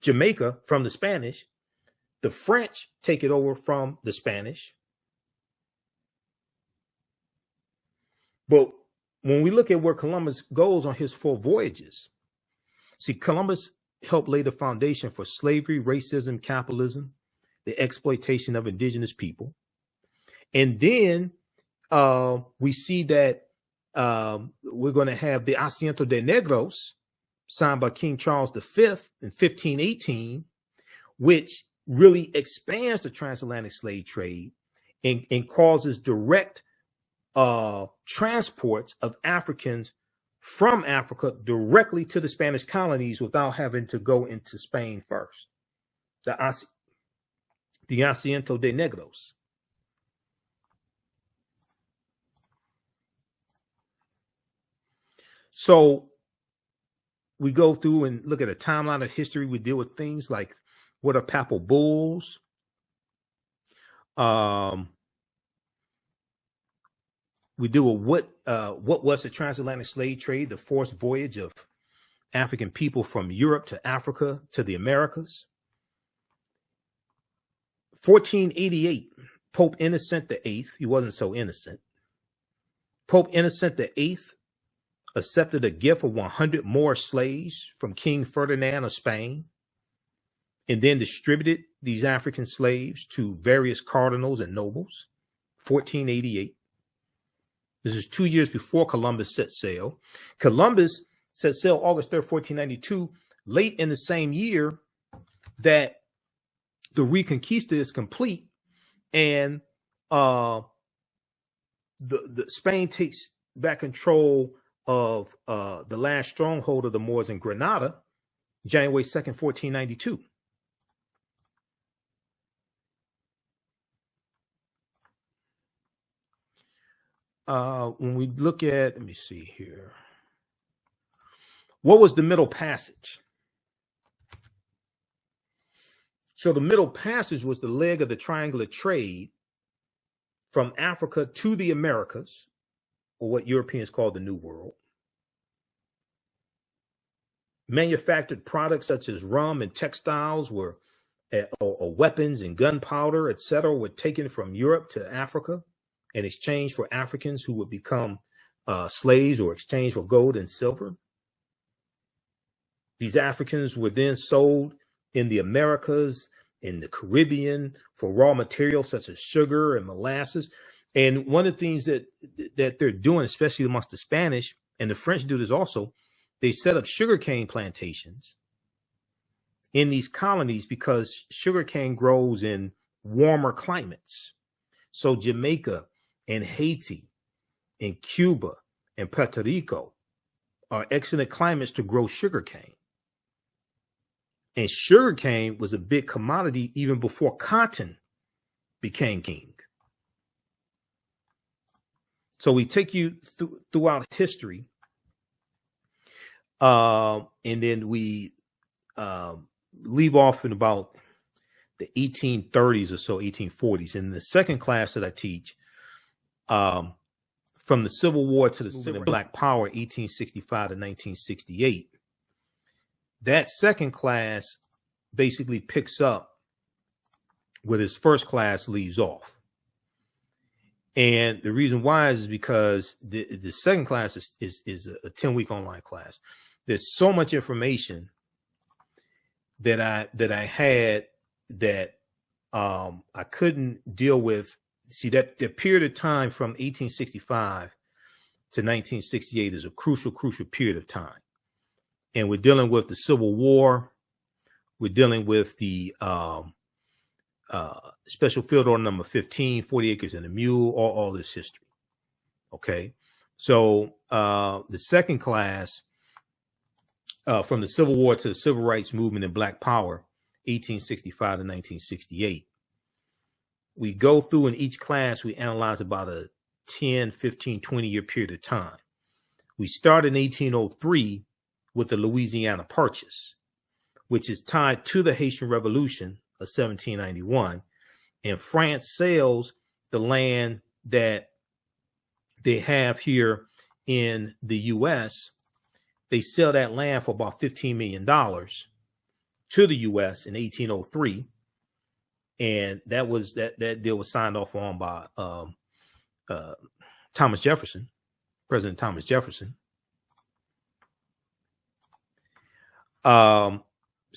Jamaica from the Spanish. The French take it over from the Spanish. But when we look at where Columbus goes on his 4 voyages, see, Columbus helped lay the foundation for slavery, racism, capitalism, the exploitation of indigenous people. And then we see that we're going to have the Asiento de Negros signed by King Charles V in 1518, which really expands the transatlantic slave trade and causes direct transports of Africans from Africa directly to the Spanish colonies without having to go into Spain first. The Asiento de Negros. So we go through and look at a timeline of history. We deal with things like what are papal bulls? We deal with what was the transatlantic slave trade, the forced voyage of African people from Europe to Africa to the Americas. 1488, Pope Innocent VIII, he wasn't so innocent. Pope Innocent VIII accepted a gift of 100 more slaves from King Ferdinand of Spain, and then distributed these African slaves to various cardinals and nobles. 1488. This is 2 years before Columbus set sail. Columbus set sail August 3rd, 1492, late in the same year that the Reconquista is complete, and the Spain takes back control of the last stronghold of the Moors in Granada, January 2nd, 1492. When we look at, let me see here. What was the Middle Passage? So the Middle Passage was the leg of the triangular trade from Africa to the Americas, or what Europeans call the New World. Manufactured products such as rum and textiles were, or weapons and gunpowder, etc., were taken from Europe to Africa in exchange for Africans who would become slaves or exchange for gold and silver. These Africans were then sold in the Americas, in the Caribbean, for raw materials such as sugar and molasses. And one of the things that they're doing, especially amongst the Spanish, and the French do this also, they set up sugarcane plantations in these colonies because sugarcane grows in warmer climates. So Jamaica and Haiti and Cuba and Puerto Rico are excellent climates to grow sugarcane. And sugarcane was a big commodity even before cotton became king. So we take you throughout history, and then we leave off in about the 1830s or so, 1840s. In the second class that I teach, from the Civil War to the Civil Black Power, 1865 to 1968, that second class basically picks up where this first class leaves off. And the reason why is because the second class is a 10-week online class. There's so much information that I had that I couldn't deal with. See, that the period of time from 1865 to 1968 is a crucial period of time. And we're dealing with the Civil War. We're dealing with the Special Field Order number 15, 40 Acres and a Mule, all this history. Okay. So the second class, from the Civil War to the Civil Rights Movement and Black Power, 1865 to 1968. We go through in each class, we analyze about a 10, 15, 20-year period of time. We start in 1803 with the Louisiana Purchase, which is tied to the Haitian Revolution of 1791. And France sells the land that they have here in the U.S. They sell that land for about $15 million to the U.S. in 1803. And that deal was signed off on by Thomas Jefferson, President Thomas Jefferson. So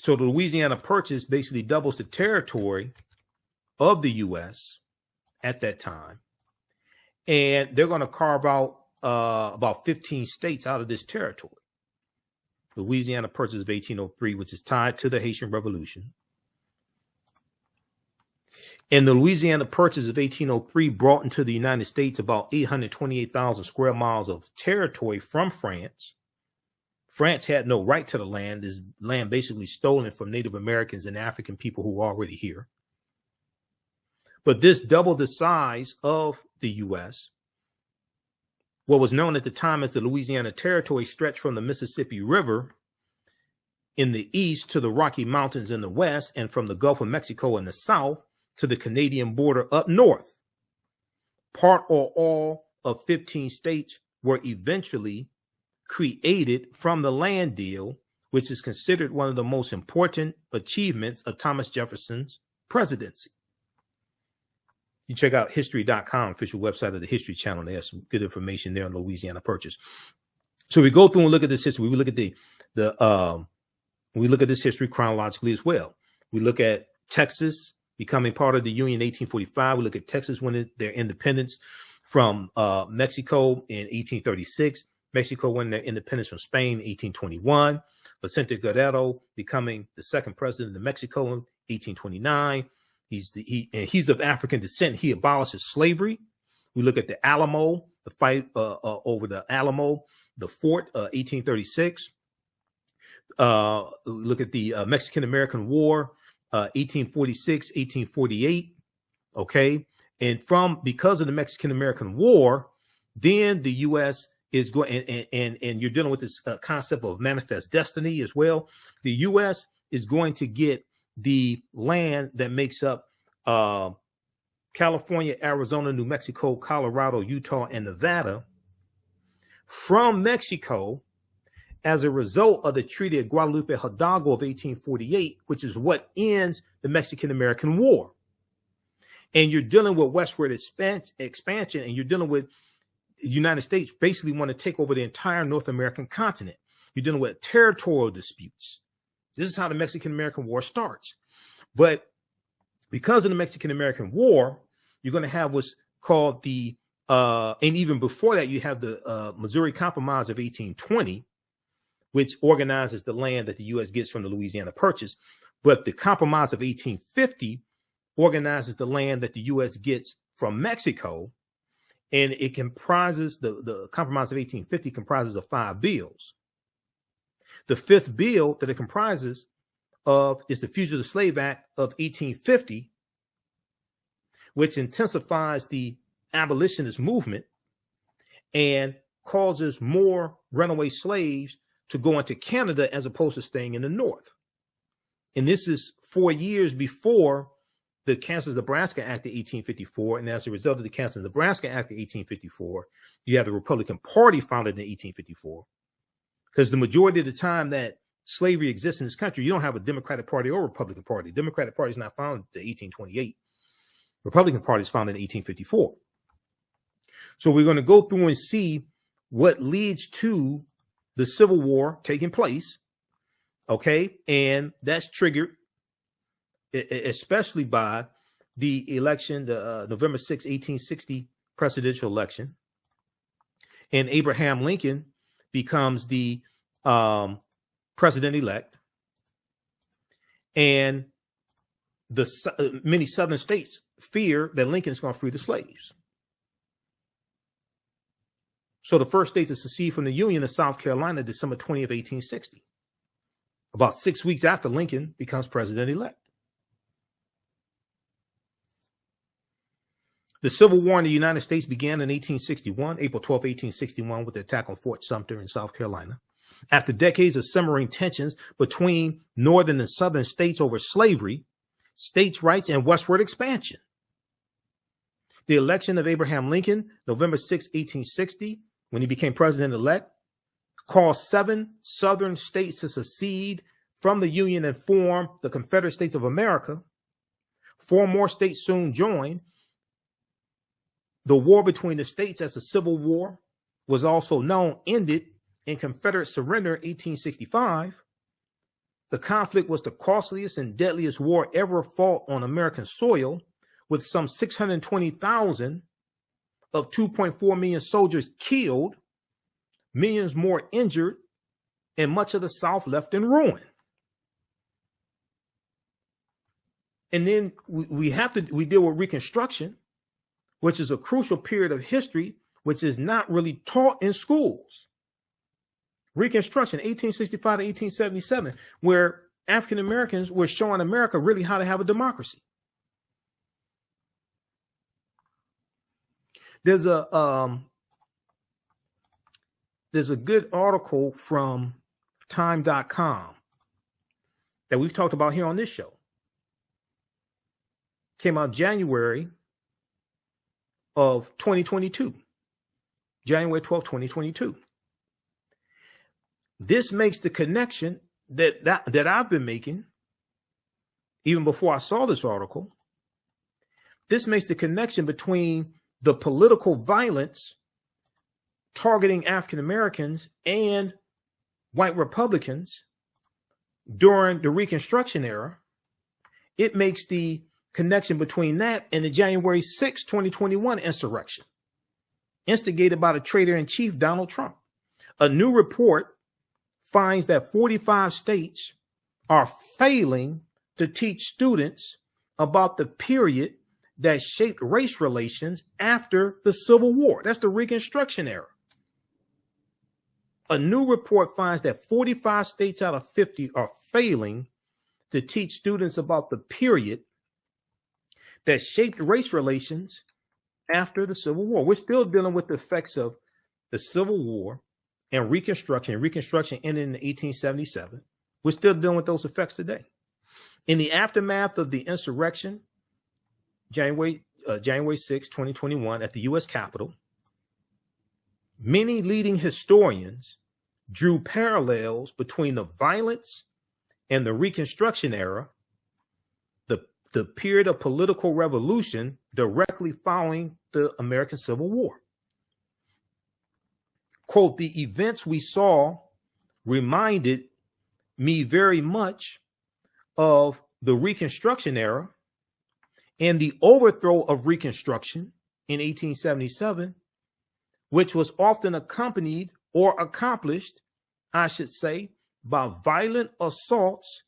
the Louisiana Purchase basically doubles the territory of the U.S. at that time. And they're going to carve out about 15 states out of this territory. Louisiana Purchase of 1803, which is tied to the Haitian Revolution. And the Louisiana Purchase of 1803 brought into the United States about 828,000 square miles of territory from France. France had no right to the land. This land basically stolen from Native Americans and African people who were already here. But this doubled the size of the U.S. What was known at the time as the Louisiana Territory stretched from the Mississippi River in the east to the Rocky Mountains in the west, and from the Gulf of Mexico in the south to the Canadian border up north. Part or all of 15 states were eventually created from the land deal, which is considered one of the most important achievements of Thomas Jefferson's presidency. You check out history.com, official website of the History Channel. They have some good information there on Louisiana Purchase. So we go through and look at this history. We look at we look at this history chronologically as well. We look at Texas becoming part of the Union in 1845. We look at Texas winning their independence from Mexico in 1836. Mexico winning their independence from Spain in 1821. Vicente Guerrero becoming the second president of Mexico in 1829. He's of African descent. He abolishes slavery. We look at the Alamo, the fight over the Alamo, the fort, 1836. Look at the Mexican-American War, 1846, 1848. Okay. And because of the Mexican-American War, then the U.S. is going, and you're dealing with this concept of manifest destiny as well. The U.S. is going to get the land that makes up California, Arizona, New Mexico, Colorado, Utah, and Nevada from Mexico. as a result of the Treaty of Guadalupe Hidalgo of 1848, which is what ends the Mexican-American War. And you're dealing with westward expansion, and you're dealing with the United States basically want to take over the entire North American continent. You're dealing with territorial disputes. This is how the Mexican-American War starts. But because of the Mexican-American War, you're going to have what's called the, and even before that, you have the Missouri Compromise of 1820, which organizes the land that the U.S. gets from the Louisiana Purchase. But the Compromise of 1850 organizes the land that the U.S. gets from Mexico. And it comprises, the Compromise of 1850 comprises of 5 bills. The 5th bill that it comprises of is the Fugitive Slave Act of 1850, which intensifies the abolitionist movement and causes more runaway slaves to go into Canada as opposed to staying in the North. And this is 4 years before the Kansas-Nebraska Act of 1854. And as a result of the Kansas-Nebraska Act of 1854, you have the Republican Party founded in 1854. Because the majority of the time that slavery exists in this country, you don't have a Democratic Party or Republican Party. Democratic Party is not founded in 1828. Republican Party is founded in 1854. So we're going to go through and see what leads to the Civil War taking place. Okay. And that's triggered especially by the election, the November 6, 1860 presidential election. And Abraham Lincoln becomes the president-elect. And the many southern states fear that Lincoln's going to free the slaves. So the first state to secede from the Union is South Carolina, December 20th, 1860. About 6 weeks after Lincoln becomes president-elect. The Civil War in the United States began in 1861, April 12, 1861, with the attack on Fort Sumter in South Carolina. After decades of simmering tensions between northern and southern states over slavery, states' rights, and westward expansion. The election of Abraham Lincoln, November 6, 1860, when he became president-elect, caused 7 southern states to secede from the Union and form the Confederate States of America. 4 more states soon joined. The war between the states, as the Civil War was also known, ended in Confederate surrender in 1865. The conflict was the costliest and deadliest war ever fought on American soil, with some 620,000 of 2.4 million soldiers killed, millions more injured, and much of the South left in ruin. And then we deal with Reconstruction, which is a crucial period of history, which is not really taught in schools. Reconstruction, 1865 to 1877, where African Americans were showing America really how to have a democracy. There's a good article from time.com that we've talked about here on this show. Came out January of 2022, January 12, 2022. This makes the connection that I've been making even before I saw this article. This makes the connection between the political violence targeting African Americans and white Republicans during the Reconstruction era. It makes the connection between that and the January 6, 2021 insurrection, instigated by the traitor-in-chief, Donald Trump. A new report finds that 45 states are failing to teach students about the period that shaped race relations after the Civil War. That's the Reconstruction era. A new report finds that 45 states out of 50 are failing to teach students about the period that shaped race relations after the Civil War. We're still dealing with the effects of the Civil War and Reconstruction ended in 1877. We're still dealing with those effects today. In the aftermath of the insurrection, January 6, 2021, at the U.S. Capitol, many leading historians drew parallels between the violence and the Reconstruction era, the period of political revolution directly following the American Civil War. Quote, the events we saw reminded me very much of the Reconstruction era and the overthrow of Reconstruction in 1877, which was often accompanied or accomplished, I should say, by violent assaults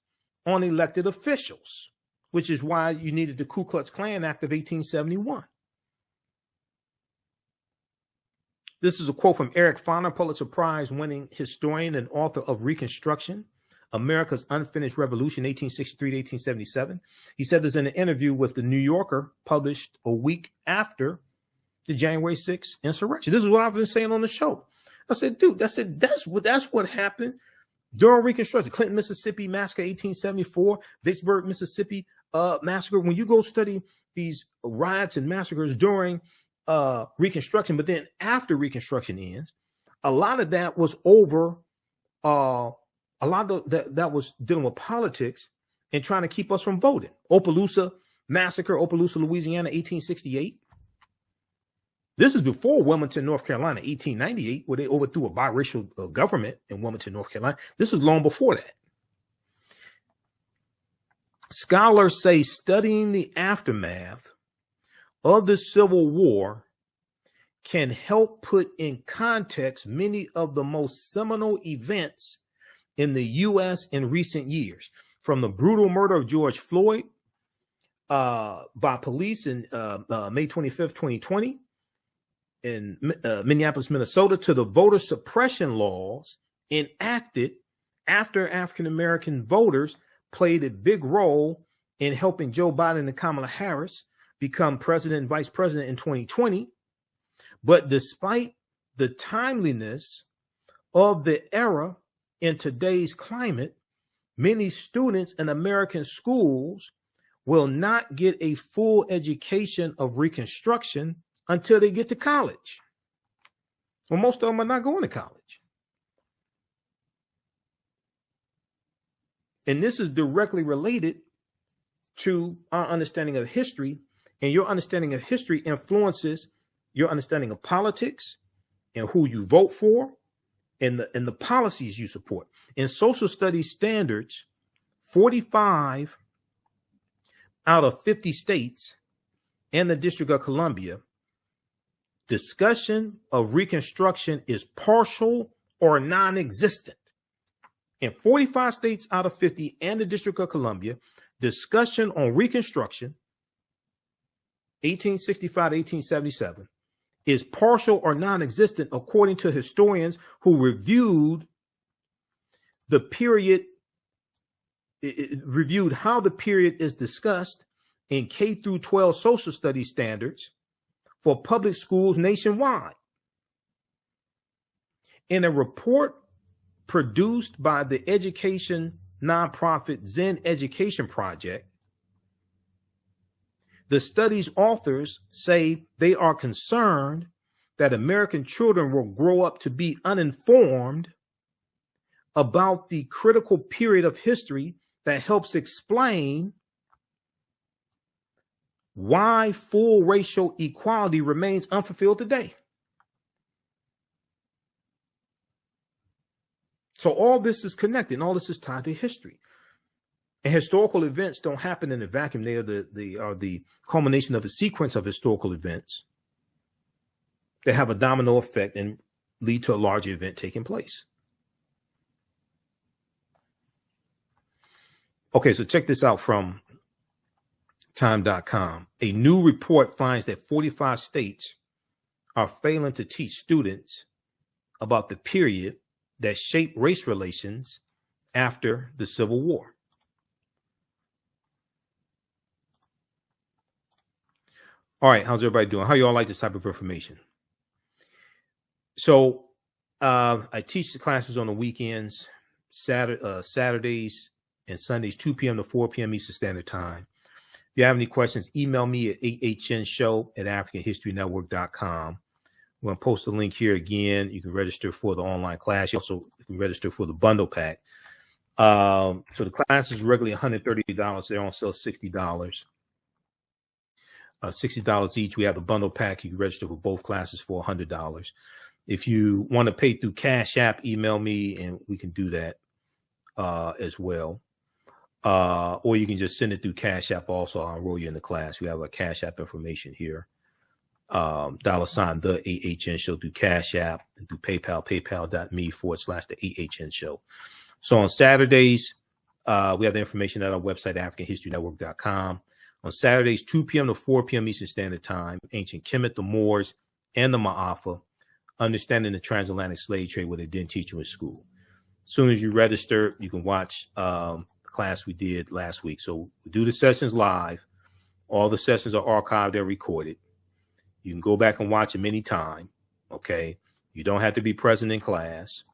on elected officials, which is why you needed the Ku Klux Klan Act of 1871. This is a quote from Eric Foner, Pulitzer Prize winning historian and author of Reconstruction, America's Unfinished Revolution, 1863 to 1877. He said this in an interview with the New Yorker published a week after the January 6th insurrection. This is what I've been saying on the show. I said, dude, that's what happened during Reconstruction. Clinton, Mississippi massacre, 1874, Vicksburg, Mississippi massacre. When you go study these riots and massacres during Reconstruction, but then after Reconstruction ends, a lot of that was over. A lot of that was dealing with politics and trying to keep us from voting. Opelousas massacre, Opelousas, Louisiana, 1868. This is before Wilmington, North Carolina, 1898, where they overthrew a biracial government in Wilmington, North Carolina. This was long before that. Scholars say studying the aftermath of the Civil War can help put in context many of the most seminal events in the U.S. in recent years, from the brutal murder of George Floyd by police in May 25th, 2020, in Minneapolis, Minnesota, to the voter suppression laws enacted after African-American voters played a big role in helping Joe Biden and Kamala Harris become president and vice president in 2020. But despite the timeliness of the era in today's climate, many students in American schools will not get a full education of Reconstruction until they get to college. Well, most of them are not going to college. And this is directly related to our understanding of history, and your understanding of history influences your understanding of politics and who you vote for and the policies you support. In social studies standards, 45 out of 50 states and the District of Columbia, discussion of Reconstruction is partial or non-existent. In 45 states out of 50 and the District of Columbia, discussion on Reconstruction, 1865 to 1877, is partial or non-existent according to historians who reviewed the period, reviewed how the period is discussed in K through 12 social studies standards for public schools nationwide. In a report produced by the education nonprofit Zen Education Project, the study's authors say they are concerned that American children will grow up to be uninformed about the critical period of history that helps explain why full racial equality remains unfulfilled today. So all this is connected, and all this is tied to history. And historical events don't happen in a vacuum. They are the culmination of a sequence of historical events that have a domino effect and lead to a larger event taking place. Okay, so check this out from time.com. A new report finds that 45 states are failing to teach students about the period that shaped race relations after the Civil War. All right, how's everybody doing? How y'all like this type of information? So I teach the classes on the weekends, Saturdays and Sundays, 2 p.m. to 4 p.m. Eastern Standard Time. If you have any questions, email me at ahnshow@africanhistorynetwork.com. I'm going to post the link here again. You can register for the online class. You also can register for the bundle pack. So the class is regularly $130. They're on sale $60. $60 each. We have the bundle pack. You can register for both classes for $100. If you want to pay through Cash App, email me and we can do that as well. Or you can just send it through Cash App also. I'll enroll you in the class. We have a Cash App information here. $, the AHN show through Cash App and through PayPal, paypal.me/the AHN show. So on Saturdays, we have the information at our website, AfricanHistoryNetwork.com. On Saturdays, 2 p.m. to 4 p.m. Eastern Standard Time, Ancient Kemet, the Moors, and the Maafa, Understanding the Transatlantic Slave Trade, what they didn't teach you in school. As soon as you register, you can watch the class we did last week. So we do the sessions live. All the sessions are archived and recorded. You can go back and watch them anytime. Okay. You don't have to be present in class.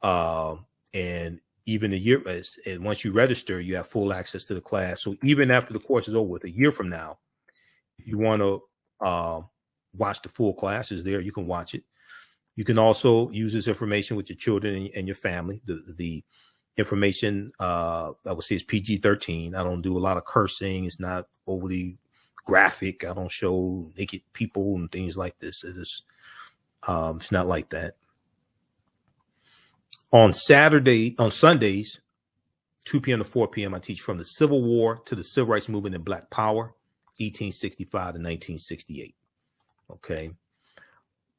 And even a year, and once you register, you have full access to the class. So even after the course is over with, a year from now, if you want to watch the full classes there, you can watch it. You can also use this information with your children and your family. The information, I would say, is PG-13. I don't do a lot of cursing. It's not overly graphic. I don't show naked people and things like this. It's not like that. On Sundays, 2 p.m. to 4 p.m., I teach from the Civil War to the Civil Rights Movement and Black Power, 1865 to 1968. Okay.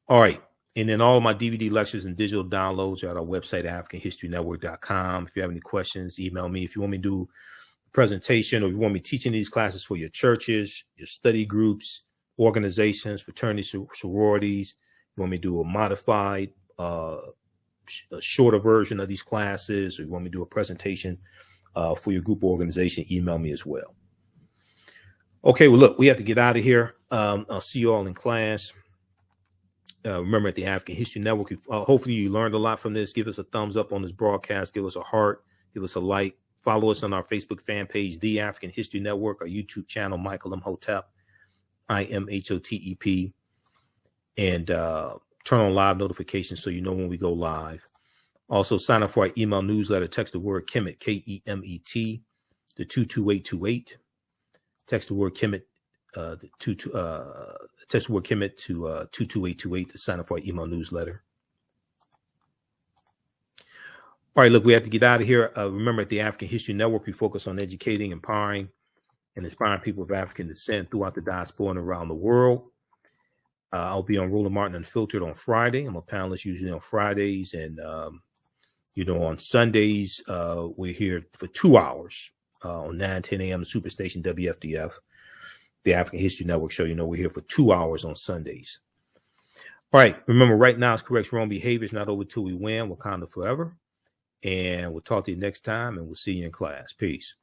All right. And then all of my DVD lectures and digital downloads are at our website, AfricanHistoryNetwork.com. If you have any questions, email me. If you want me to do a presentation or you want me teaching these classes for your churches, your study groups, organizations, fraternities, sororities, you want me to do a modified, a shorter version of these classes, or you want me to do a presentation for your group or organization, email me as well. Okay, well, look, we have to get out of here. I'll see you all in class. Remember, at the African History Network, hopefully you learned a lot from this. Give us a thumbs up on this broadcast. Give us a heart. Give us a like. Follow us on our Facebook fan page, The African History Network, our YouTube channel, Michael Imhotep, IMHOTEP, and turn on live notifications so you know when we go live. Also, sign up for our email newsletter. Text the word Kemet, K-E-M-E-T, to 22828. Text the word Kemet, text the word Kemet to 22828 to sign up for our email newsletter. All right, look, we have to get out of here. Remember, at the African History Network, we focus on educating, empowering, and inspiring people of African descent throughout the diaspora and around the world. I'll be on Roland Martin Unfiltered on Friday. I'm a panelist usually on Fridays. And, on Sundays, we're here for 2 hours on 9-10 a.m. Superstation WFDF, the African History Network show. We're here for 2 hours on Sundays. All right. Remember, right now, it's correct wrong behavior. It's not over till we win. Wakanda forever. And we'll talk to you next time, and we'll see you in class. Peace.